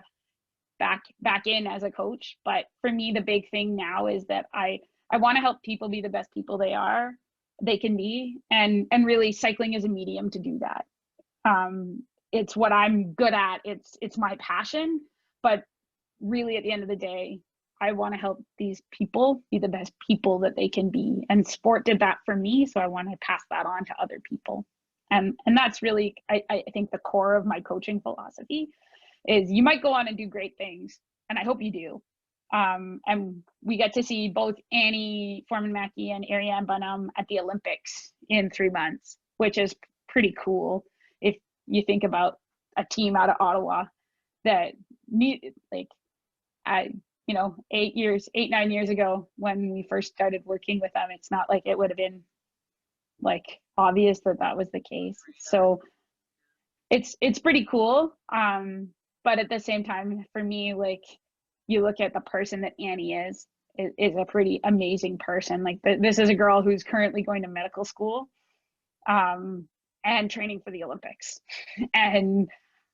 back in as a coach. But for me, the big thing now is that I I want to help people be the best people they can be. And really cycling is a medium to do that. It's what I'm good at. It's my passion, but really at the end of the day, I want to help these people be the best people that they can be. And sport did that for me. So I want to pass that on to other people. And that's really, I think, the core of my coaching philosophy is you might go on and do great things. And I hope you do. And we get to see both Annie Foreman-Mackey and Ariane Bunham at the Olympics in 3 months, which is pretty cool. If you think about a team out of Ottawa that need, like, 9 years ago when we first started working with them, it's not like it would have been like obvious that was the case. So it's pretty cool. But at the same time, for me, like, you look at the person that Annie is a pretty amazing person. Like, this is a girl who's currently going to medical school, and training for the Olympics. And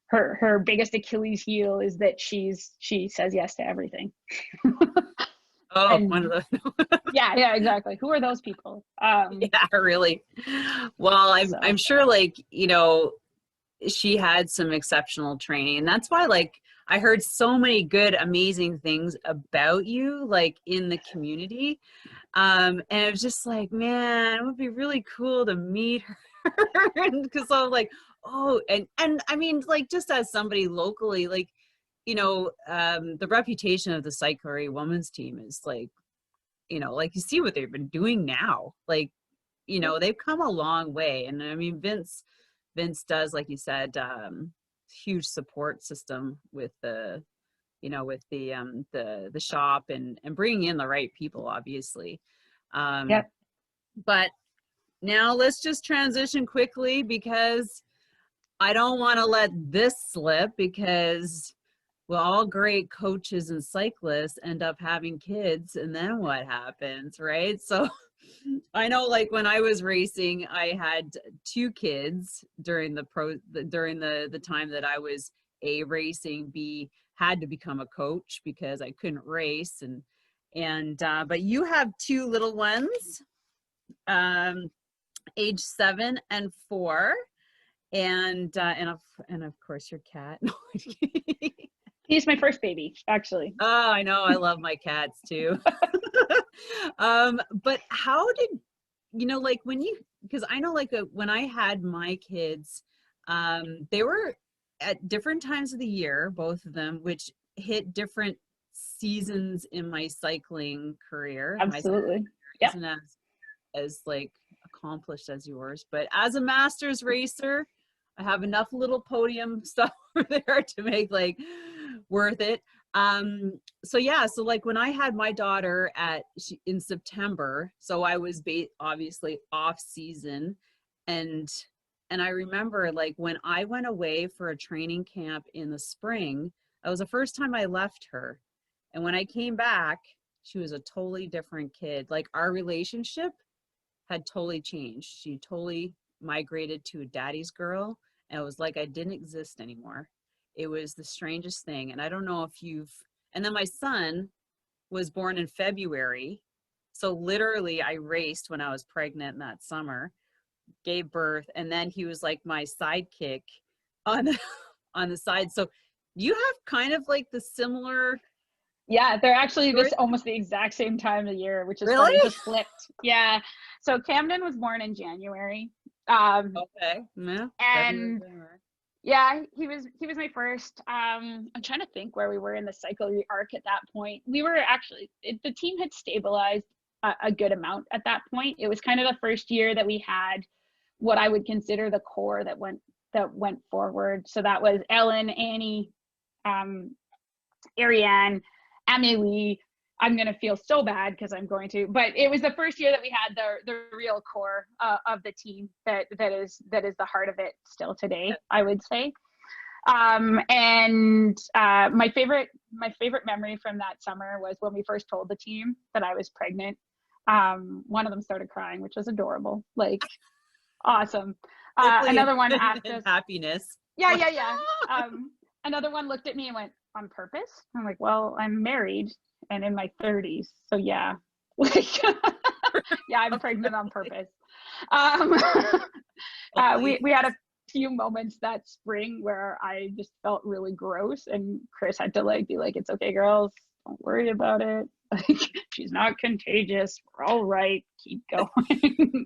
her biggest Achilles heel is that she says yes to everything. Oh, and, one of those. yeah, exactly. Who are those people? Yeah, really. Well, I'm sure, like, she had some exceptional training, and that's why, like, I heard so many good, amazing things about you, like, in the community. And it was just like, man, it would be really cool to meet her. Because I was like, oh, and I mean, like, just as somebody locally, like, the reputation of the Cyclery women's team is like, like, you see what they've been doing now. Like, they've come a long way. And I mean, Vince does, like you said, huge support system with the shop and bringing in the right people, obviously. Yep. But now let's just transition quickly, because I don't want to let this slip, because, well, all great coaches and cyclists end up having kids, and then what happens, right? So I know, like, when I was racing, I had 2 kids during the time that I was A, racing, B, had to become a coach because I couldn't race, but you have 2 little ones, age 7 and 4, and of course your cat. He's my first baby, actually. Oh, I know. I love my cats too. But how did, like, because I know, like, when I had my kids, they were at different times of the year, both of them, which hit different seasons in my cycling career. Absolutely. My cycling career isn't as like accomplished as yours, but as a masters racer, I have enough little podium stuff over there to make, like, worth it. So yeah, so, like, when I had my daughter in September, so I was obviously off season, and I remember, like, when I went away for a training camp in the spring, that was the first time I left her. And when I came back, she was a totally different kid. Like, our relationship had totally changed. She totally migrated to a daddy's girl, and it was like I didn't exist anymore. It was the strangest thing. And I don't know if and then my son was born in February. So literally I raced when I was pregnant that summer, gave birth, and then he was like my sidekick on the side. So you have kind of like the similar. Yeah, they're actually this almost the exact same time of year, which is really funny, just flipped. Yeah. So Camden was born in January. Okay. Yeah. And yeah, he was my first. I'm trying to think where we were in the Cyclery arc at that point. We were actually, the team had stabilized a good amount at that point. It was kind of the first year that we had what I would consider the core that went forward. So that was Ellen, Annie, Ariane, Amélie. I'm going to feel so bad because I'm going to, but it was the first year that we had the real core of the team that is the heart of it still today, I would say. And my favorite memory from that summer was when we first told the team that I was pregnant. One of them started crying, which was adorable, like awesome. Another one asked us happiness. Yeah. Another one looked at me and went, on purpose? I'm like, well, I'm married and in my 30s. So yeah, Like, yeah, I'm pregnant on purpose. We had a few moments that spring where I just felt really gross, and Chris had to like be like, "It's okay, girls, don't worry about it. Like, she's not contagious. We're all right. Keep going."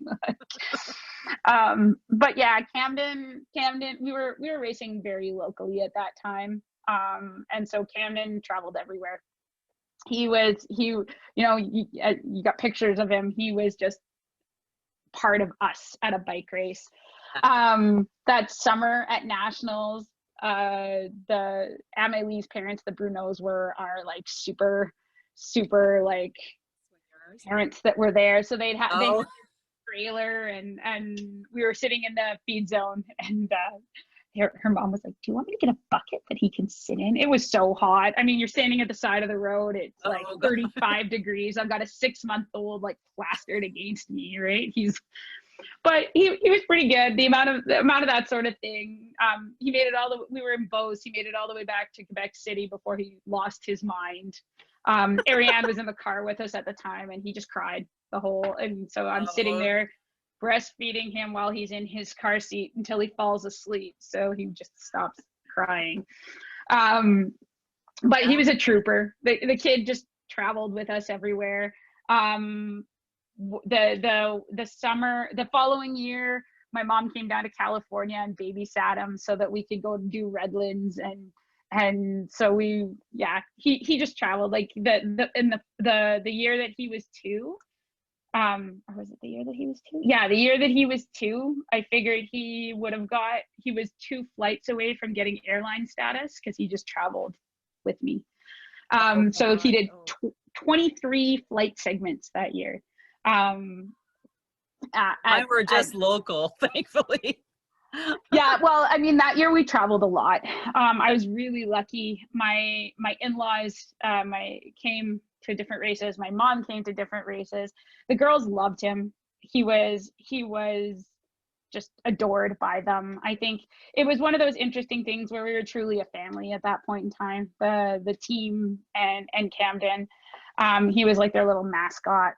But yeah, Camden, we were racing very locally at that time. And so Camden traveled everywhere. You got pictures of him. He was just part of us at a bike race. That summer at nationals, the Amelie's parents, the Brunos, were our like super like parents that were there. So they had a trailer, and we were sitting in the feed zone, and her mom was like, "Do you want me to get a bucket that he can sit in?" It was so hot. I mean, you're standing at the side of the road. It's like 35 degrees. I've got a 6-month-old like plastered against me, right? But he was pretty good. The amount of that sort of thing. He made it we were in Beauce. He made it all the way back to Quebec City before he lost his mind. Ariane was in the car with us at the time, and he just cried and so I'm sitting there breastfeeding him while he's in his car seat until he falls asleep. So he just stops crying. But he was a trooper. The kid just traveled with us everywhere. The following year, my mom came down to California and babysat him so that we could go do Redlands, and so he just traveled. Like the year that he was 2, or was it the year that he was 2? Yeah, the year that he was 2, I figured he was 2 flights away from getting airline status because he just traveled with me. So he did 23 flight segments that year. Mine were just local, thankfully. Yeah, well, I mean, that year we traveled a lot. I was really lucky. My in-laws came to different races. My mom came to different races. The girls loved him. He was just adored by them. I think it was one of those interesting things where we were truly a family at that point in time. The team and Camden, he was like their little mascot.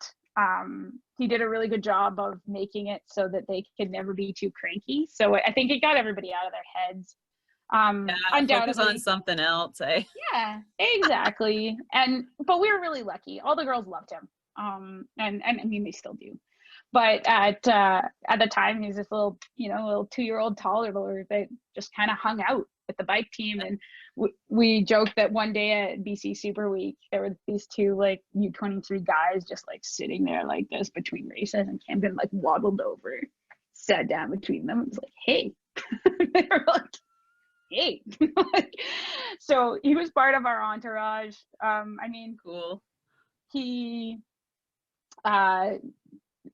He did a really good job of making it so that they could never be too cranky. So I think it got everybody out of their heads. Undoubtedly, focus on something else, eh? Yeah, exactly. But we were really lucky. All the girls loved him. And I mean, they still do. But at the time, he was this little 2-year-old toddler that just kind of hung out with the bike team. And we joked that one day at BC Super Week, there were these 2 like U23 guys just like sitting there like this between races, and Camden like waddled over, sat down between them, and was like, "Hey." They were like, "Hey." So he was part of our entourage. I mean, cool.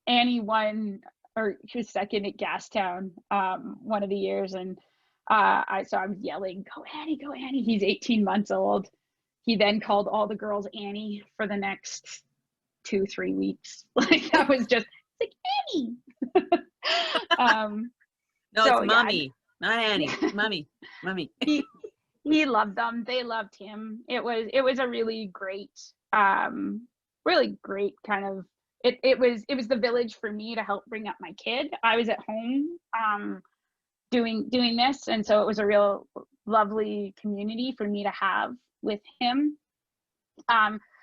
Annie won, or she was second at Gastown one of the years, and I was yelling, "Go Annie, go Annie." He's 18 months old. He then called all the girls Annie for the next 2-3 weeks. Like, that was just like, Annie. No, so, it's mommy, not Annie. Mommy. He loved them. They loved him. It was a really great kind of, it was the village for me to help bring up my kid. I was at home doing this, and so it was a real lovely community for me to have with him.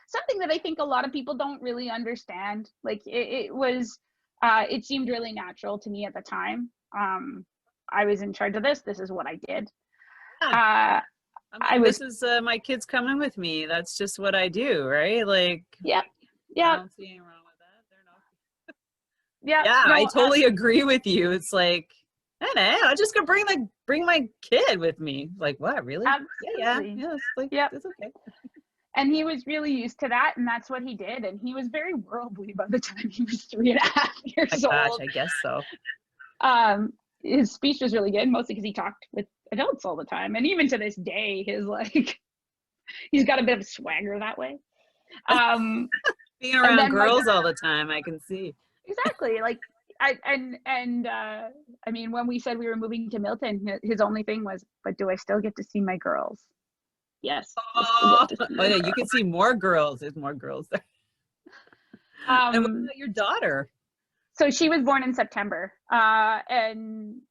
Something that I think a lot of people don't really understand. Like, it seemed really natural to me at the time. I was in charge of this. This is what I did. This is my kids coming with me. That's just what I do, right? Like, yeah. I don't see anything wrong with that. They're not. Yeah. No, I totally agree with you. It's like, I'm just gonna bring my kid with me. Like, what, really? Absolutely. Yeah. It's like, yep. It's okay. And he was really used to that, and that's what he did. And he was very worldly by the time he was 3.5 years old. Gosh, I guess so. His speech was really good, mostly because he talked with adults all the time. And even to this day, he's got a bit of swagger that way. Being around girls all the time, I can see. Exactly. Like, I mean, when we said we were moving to Milton, his only thing was, "But do I still get to see my girls?" Yes. Oh yeah, you can see more girls. There's more girls there. And what Um, about your daughter? so she was born in September, and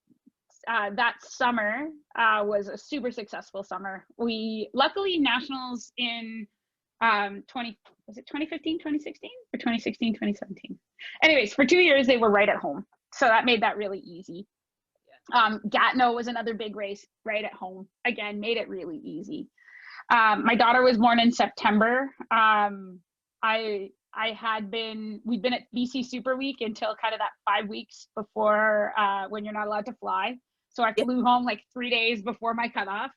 that summer was a super successful summer. We luckily nationals in 20 was it 2015, 2016, or 2016, 2017. Anyways, for 2 years they were right at home, so that made that really easy. Gatineau was another big race right at home. Again, made it really easy. My daughter was born in September. We'd been at BC Super Week until kind of that 5 weeks before when you're not allowed to fly. So I flew home like 3 days before my cutoff,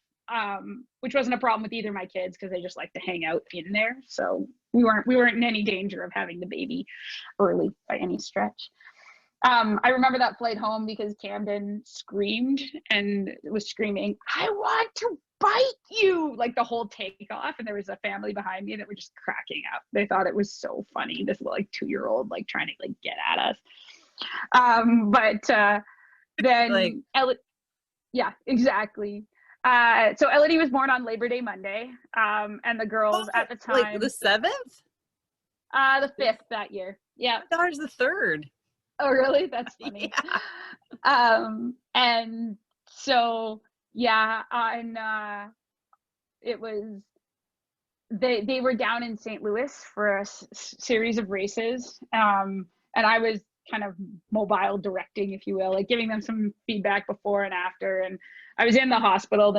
which wasn't a problem with either of my kids because they just like to hang out in there. So we weren't in any danger of having the baby early by any stretch. I remember that flight home because Camden screamed and was screaming, "I want to bite you," like the whole takeoff. And there was a family behind me that were just cracking up. They thought it was so funny, this little like 2-year-old like trying to like get at us. Then Like, yeah, exactly. So Elodie was born on Labor Day Monday, and the girls at the time, like the 7th? the 5th that year. Yeah. My daughter's the 3rd. Oh, really? That's funny. Yeah. And so yeah, it was they were down in St. Louis for a series of races, and I was kind of mobile directing, if you will, like giving them some feedback before and after. And I was in the hospital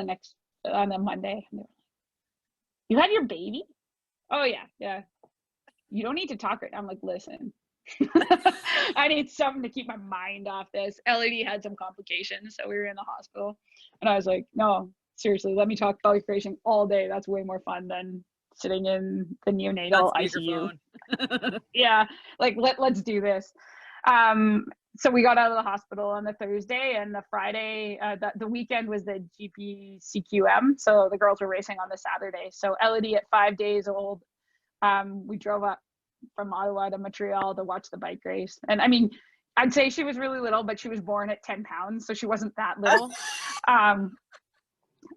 on the Monday. And they were like, "You had your baby?" "Oh yeah. You don't need to talk right now." I'm like, "Listen, I need something to keep my mind off this." LED had some complications, so we were in the hospital, and I was like, "No, seriously, let me talk belly racing all day. That's way more fun than sitting in the neonatal ICU." Yeah, like let's do this. So we got out of the hospital on the Thursday, and the Friday, the weekend was the GP CQM. So the girls were racing on the Saturday. So LED at 5 days old, we drove up from Ottawa to Montreal to watch the bike race. And I mean, I'd say she was really little, but she was born at 10 pounds, so she wasn't that little.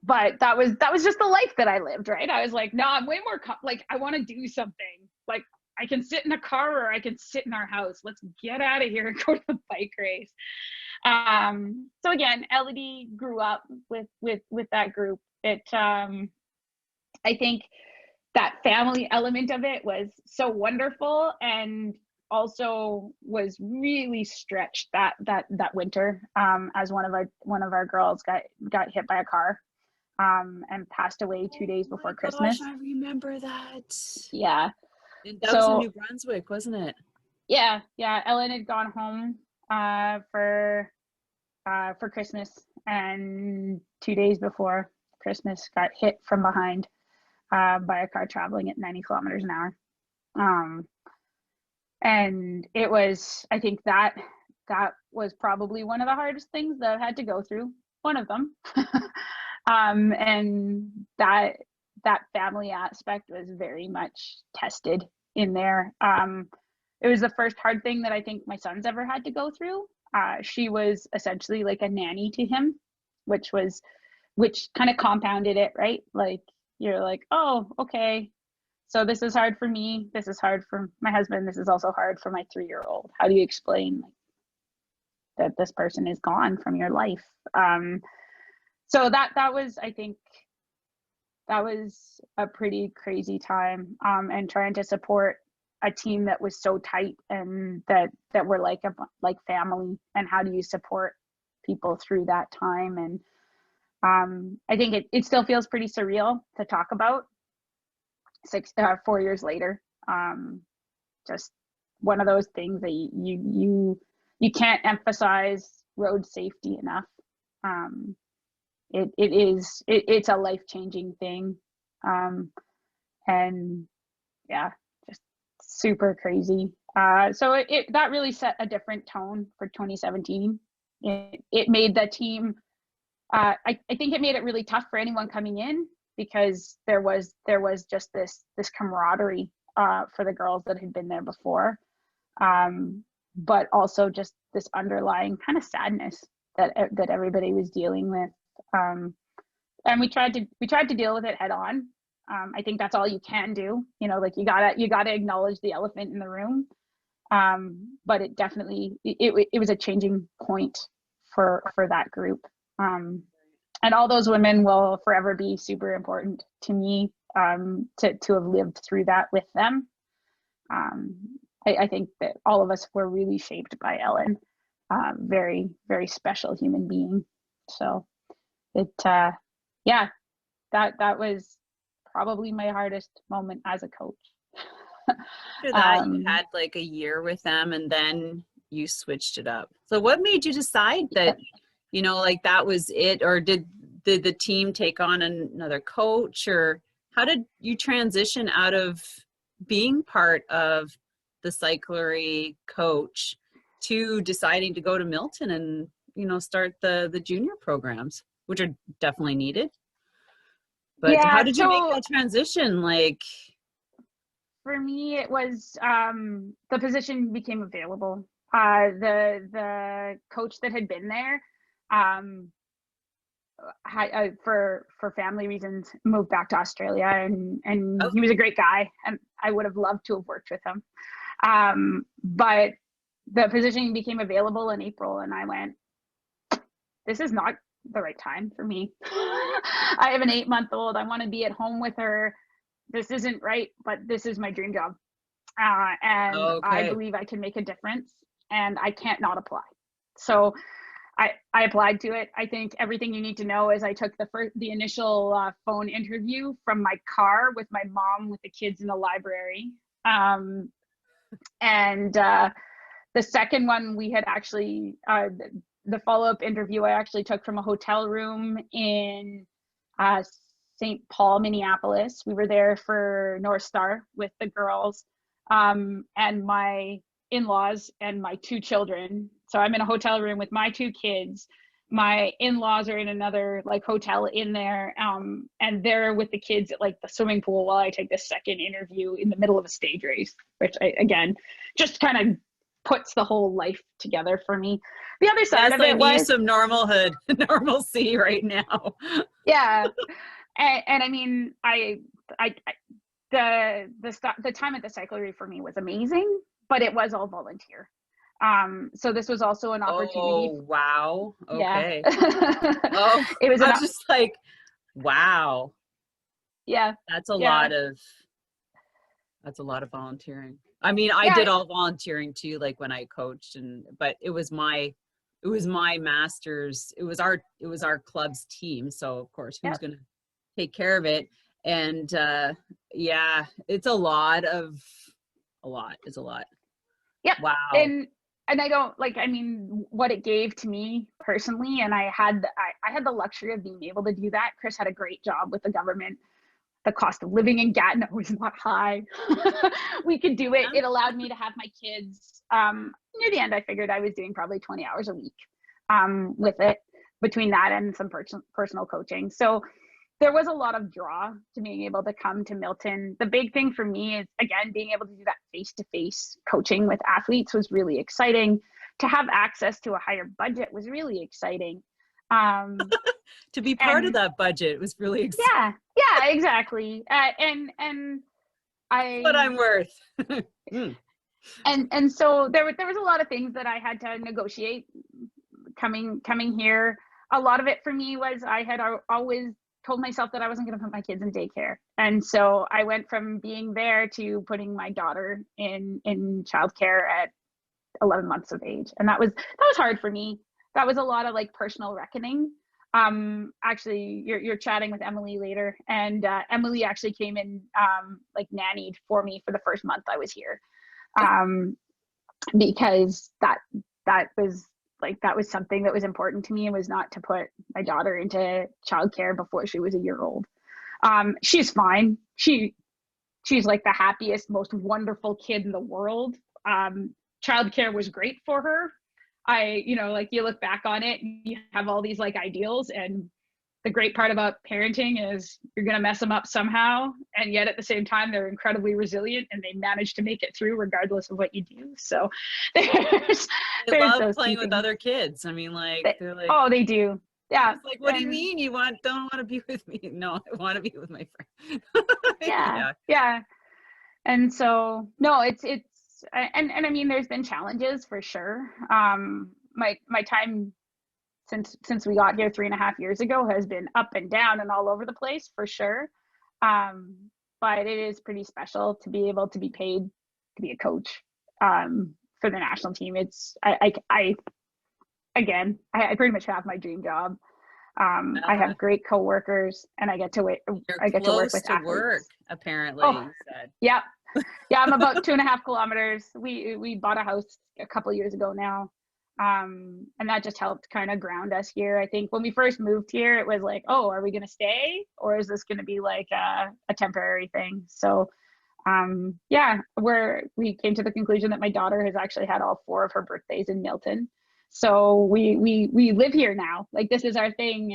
But that was just the life that I lived, right? I was like, no, I'm way more like, I want to do something. Like, I can sit in a car or I can sit in our house. Let's get out of here and go to the bike race. So again, LED grew up with that group. I think that family element of it was so wonderful, and also was really stretched that winter, as one of our girls got hit by a car, and passed away 2 days before Christmas. Gosh, I remember that. Yeah. And that was in New Brunswick, wasn't it? Yeah. Ellen had gone home for Christmas, and 2 days before Christmas got hit from behind by a car traveling at 90 kilometers an hour. And it was, I think that was probably one of the hardest things that I've had to go through, one of them. And that family aspect was very much tested in there. It was the first hard thing that I think my son's ever had to go through. She was essentially like a nanny to him, which kind of compounded it, right? Like, you're like, oh, okay, so this is hard for me, this is hard for my husband, this is also hard for my 3-year-old. How do you explain that this person is gone from your life? So that was, I think, that was a pretty crazy time, and trying to support a team that was so tight and that were like family, and how do you support people through that time? And I think it still feels pretty surreal to talk about 4 years later. Just one of those things that you can't emphasize road safety enough. It's a life-changing thing, and yeah, just super crazy. So that really set a different tone for 2017. It made the team, I think it made it really tough for anyone coming in, because there was just this camaraderie for the girls that had been there before, but also just this underlying kind of sadness that everybody was dealing with, and we tried to deal with it head on. I think that's all you can do, like you gotta acknowledge the elephant in the room, But it definitely, it was a changing point for that group. And all those women will forever be super important to me, to have lived through that with them. I think that all of us were really shaped by Ellen. Very, very special human being. So it, yeah, that was probably my hardest moment as a coach. After that, you had like a year with them and then you switched it up. So what made you decide that, you know, like that was it? Or did the team take on another coach, or how did you transition out of being part of the Cyclery coach to deciding to go to Milton and, you know, start the junior programs, which are definitely needed? But yeah, how did you make that transition? Like, for me, it was, the position became available. The coach that had been there, for family reasons, moved back to Australia, and he was a great guy, and I would have loved to have worked with him. But the position became available in April, and I went, this is not the right time for me. I have an 8-month-old. I want to be at home with her. This isn't right, but this is my dream job. And I believe I can make a difference, and I can't not apply. So I applied to it. I think everything you need to know is I took the initial phone interview from my car with my mom with the kids in the library. And the second one, we had actually, the follow-up interview I actually took from a hotel room in St. Paul, Minneapolis. We were there for North Star with the girls, and my in-laws and my 2 children. So I'm in a hotel room with my 2 kids. My in-laws are in another like hotel in there, and they're with the kids at like the swimming pool while I take this second interview in the middle of a stage race, which again, just kind of puts the whole life together for me. The other side of it was some normalcy right now. Yeah. And I mean, the time at the Cyclery for me was amazing, but it was all volunteer. So this was also an opportunity. Oh, wow. Okay. Yeah. Oh, it was I was just like, wow. Yeah. That's a lot of volunteering. I mean, I did all volunteering too, like when I coached, but it was my master's. It was our club's team. So of course, who's going to take care of it? And yeah, it's a lot. It's a lot. Yep. Wow. And I don't like, I mean, what it gave to me personally, and I had the luxury of being able to do that. Chris had a great job with the government. The cost of living in Gatineau was not high. We could do it. It allowed me to have my kids. Near the end, I figured I was doing probably 20 hours a week with it, between that and some personal coaching. So there was a lot of draw to being able to come to Milton. The big thing for me is, again, being able to do that face-to-face coaching with athletes was really exciting. To have access to a higher budget was really exciting. To be part of that budget was really exciting. Yeah, exactly. And I, what I'm worth. And so there was a lot of things that I had to negotiate coming here. A lot of it for me was I had always told myself that I wasn't going to put my kids in daycare. And so I went from being there to putting my daughter in childcare at 11 months of age. And that was hard for me. That was a lot of like personal reckoning. Actually, you're chatting with Emily later, and Emily actually came in like nannied for me for the first month I was here, because that was something that was important to me, and was not to put my daughter into childcare before she was a year old. She's fine. She's like the happiest, most wonderful kid in the world. Childcare was great for her. Like you look back on it, you have all these like ideals, and the great part about parenting is you're going to mess them up somehow, and yet at the same time they're incredibly resilient and they manage to make it through regardless of what you do. So there's love playing with other kids. I mean, like they're like, oh, they do. Yeah. It's like, what do you mean you don't want to be with me? No, I want to be with my friend. Yeah. And so no, and I mean, there's been challenges for sure. My time since we got here 3.5 years ago has been up and down and all over the place for sure. But it is pretty special to be able to be paid to be a coach for the national team. It's I pretty much have my dream job. I have great coworkers, and I get to work with athletes. Work, apparently. Oh, you said. Yeah, I'm about 2.5 kilometers. We bought a house a couple years ago now, and that just helped kind of ground us here. I think when we first moved here, it was like, oh, are we going to stay, or is this going to be like a temporary thing? So we came to the conclusion that my daughter has actually had all 4 of her birthdays in Milton. So we live here now. Like, this is our thing,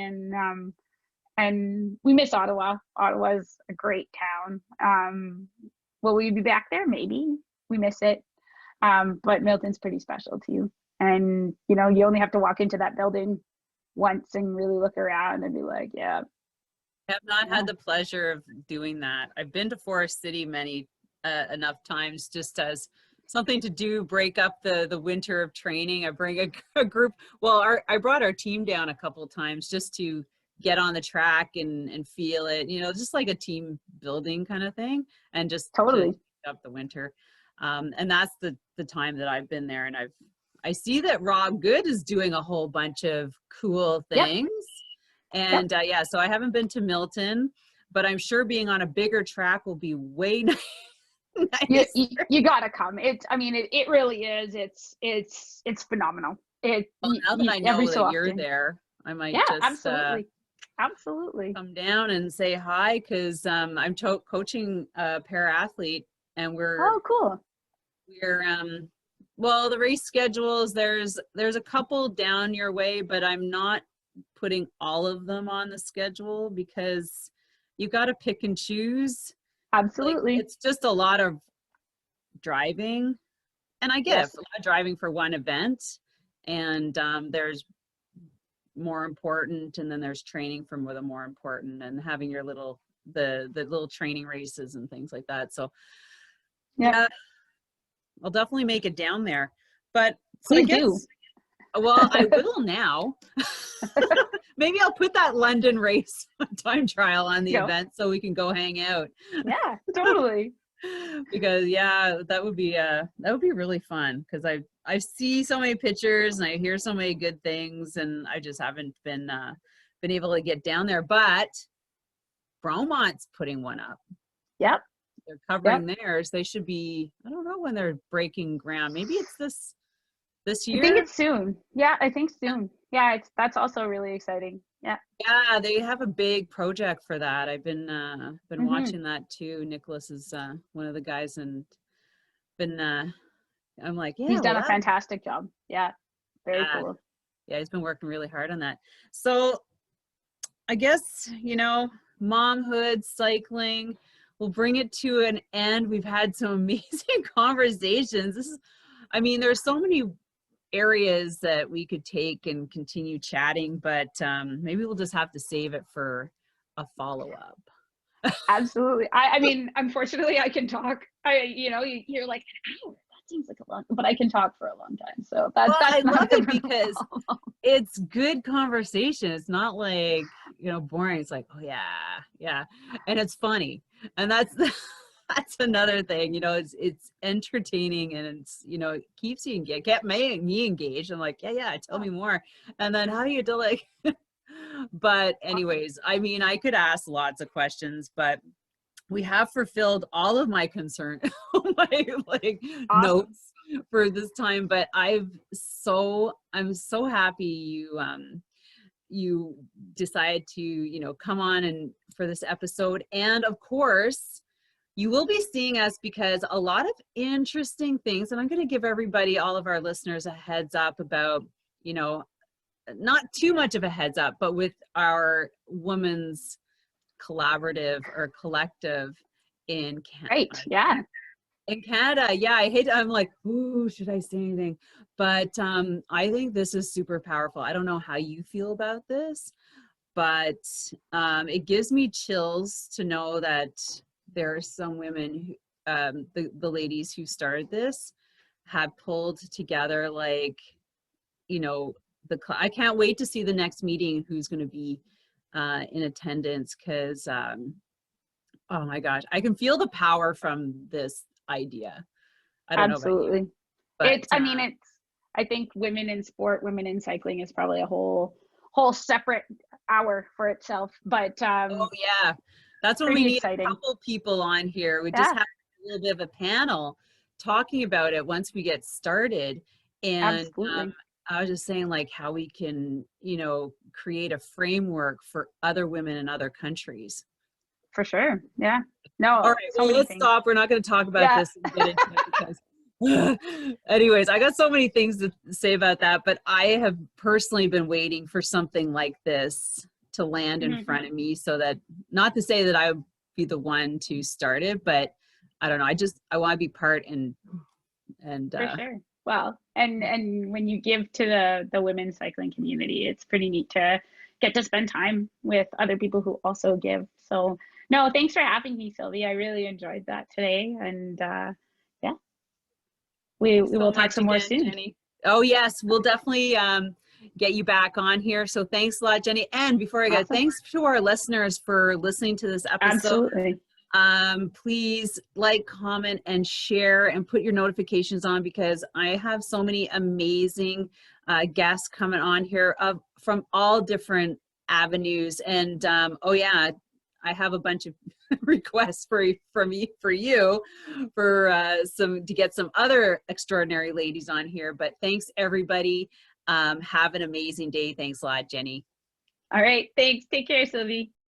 and we miss Ottawa. Ottawa's a great town. Will we be back there? Maybe. We miss it. But Milton's pretty special too. And you only have to walk into that building once and really look around and be like, yeah. I have not had the pleasure of doing that. I've been to Forest City enough times just as something to do, break up the winter of training. I bring a group. Well, I brought our team down a couple of times just to get on the track and feel it, just like a team building kind of thing, and just totally to break up the winter. And that's the time that I've been there, and I see that Rob Good is doing a whole bunch of cool things. Yep. And so I haven't been to Milton, but I'm sure being on a bigger track will be way nice. You gotta come. It really is. It's phenomenal. Now that I know that you're there, I might just absolutely come down and say hi, because I'm coaching a para athlete, and we're cool. Well, the race schedules, there's a couple down your way, but I'm not putting all of them on the schedule because you got to pick and choose. Absolutely. Like, it's just a lot of driving, and I get it, a lot of driving for one event, and there's more important, and then there's training for the more important, and having your little little training races and things like that. So yeah, I'll definitely make it down there. But so please do. Well, I will now. Maybe I'll put that London race time trial on the event so we can go hang out. Yeah, totally. Because that would be really fun, because I see so many pictures and I hear so many good things, and I just haven't been able to get down there. But Bromont's putting one up. Yep. They're covering theirs. They should be, I don't know when they're breaking ground. Maybe it's this year. I think it's soon. Yeah, I think soon. Yeah, that's also really exciting. Yeah. Yeah, they have a big project for that. I've been watching that too. Nicholas is one of the guys, and I'm like, yeah, he's done a fantastic job. Yeah, very cool. Yeah, he's been working really hard on that. So I guess, momhood, cycling, we'll bring it to an end. We've had some amazing conversations. There's so many areas that we could take and continue chatting, but maybe we'll just have to save it for a follow-up. Absolutely. Unfortunately, I can talk. You're like an hour. That seems like a long, but I can talk for a long time. So I love it because it's good conversation. It's not like, boring. It's like, oh yeah. And it's funny. And that's another thing, it's entertaining, and it's, it keeps you engaged. Kept me engaged. I'm like, yeah, tell me more. And then how do you do but anyways, I could ask lots of questions, but we have fulfilled all of my concern, my notes for this time. But I'm so happy you decided to, come on and for this episode. And of course, you will be seeing us, because a lot of interesting things, and I'm going to give everybody, all of our listeners, a heads up about, not too much of a heads up, but with our women's collaborative or collective in Canada. Right, yeah. In Canada, I'm like, ooh, should I say anything? But I think this is super powerful. I don't know how you feel about this, but it gives me chills to know that there are some women the ladies who started this have pulled together, like, you know, I can't wait to see the next meeting, who's going to be in attendance, because oh my gosh, I can feel the power from this idea. I don't know about you, Absolutely. but I mean, I think women in sport, women in cycling is probably a whole separate hour for itself. But oh yeah, that's when we pretty need a exciting. couple people on here. We just Yeah, have a little bit of a panel talking about it once we get started. And absolutely. I was just saying, like, how we can, you know, create a framework for other women in other countries. For sure. Yeah. All No, right, so well, many let's things. stop. We're not going to talk about Yeah. this and get into it, because anyways, I got so many things to say about that, but I have personally been waiting for something like this to land in Mhm. front of me, so that, not to say that I would be the one to start it, but I don't know, I want to be part, and For sure. Well, and when you give to the women's cycling community, it's pretty neat to get to spend time with other people who also give. So no, thanks for having me, Sylvie. I really enjoyed that today. And yeah, we thanks so will talk much some more again, soon. Jenny. Oh yes, we'll definitely get you back on here. So thanks a lot, Jenny. And before I go, Awesome. thanks to our listeners for listening to this episode. Absolutely. Please like, comment, and share, and put your notifications on, because I have so many amazing guests coming on here from all different avenues. And oh yeah, I have a bunch of requests for you for to get some other extraordinary ladies on here. But thanks everybody. Have an amazing day. Thanks a lot, Jenny. All right. Thanks. Take care, Sylvie.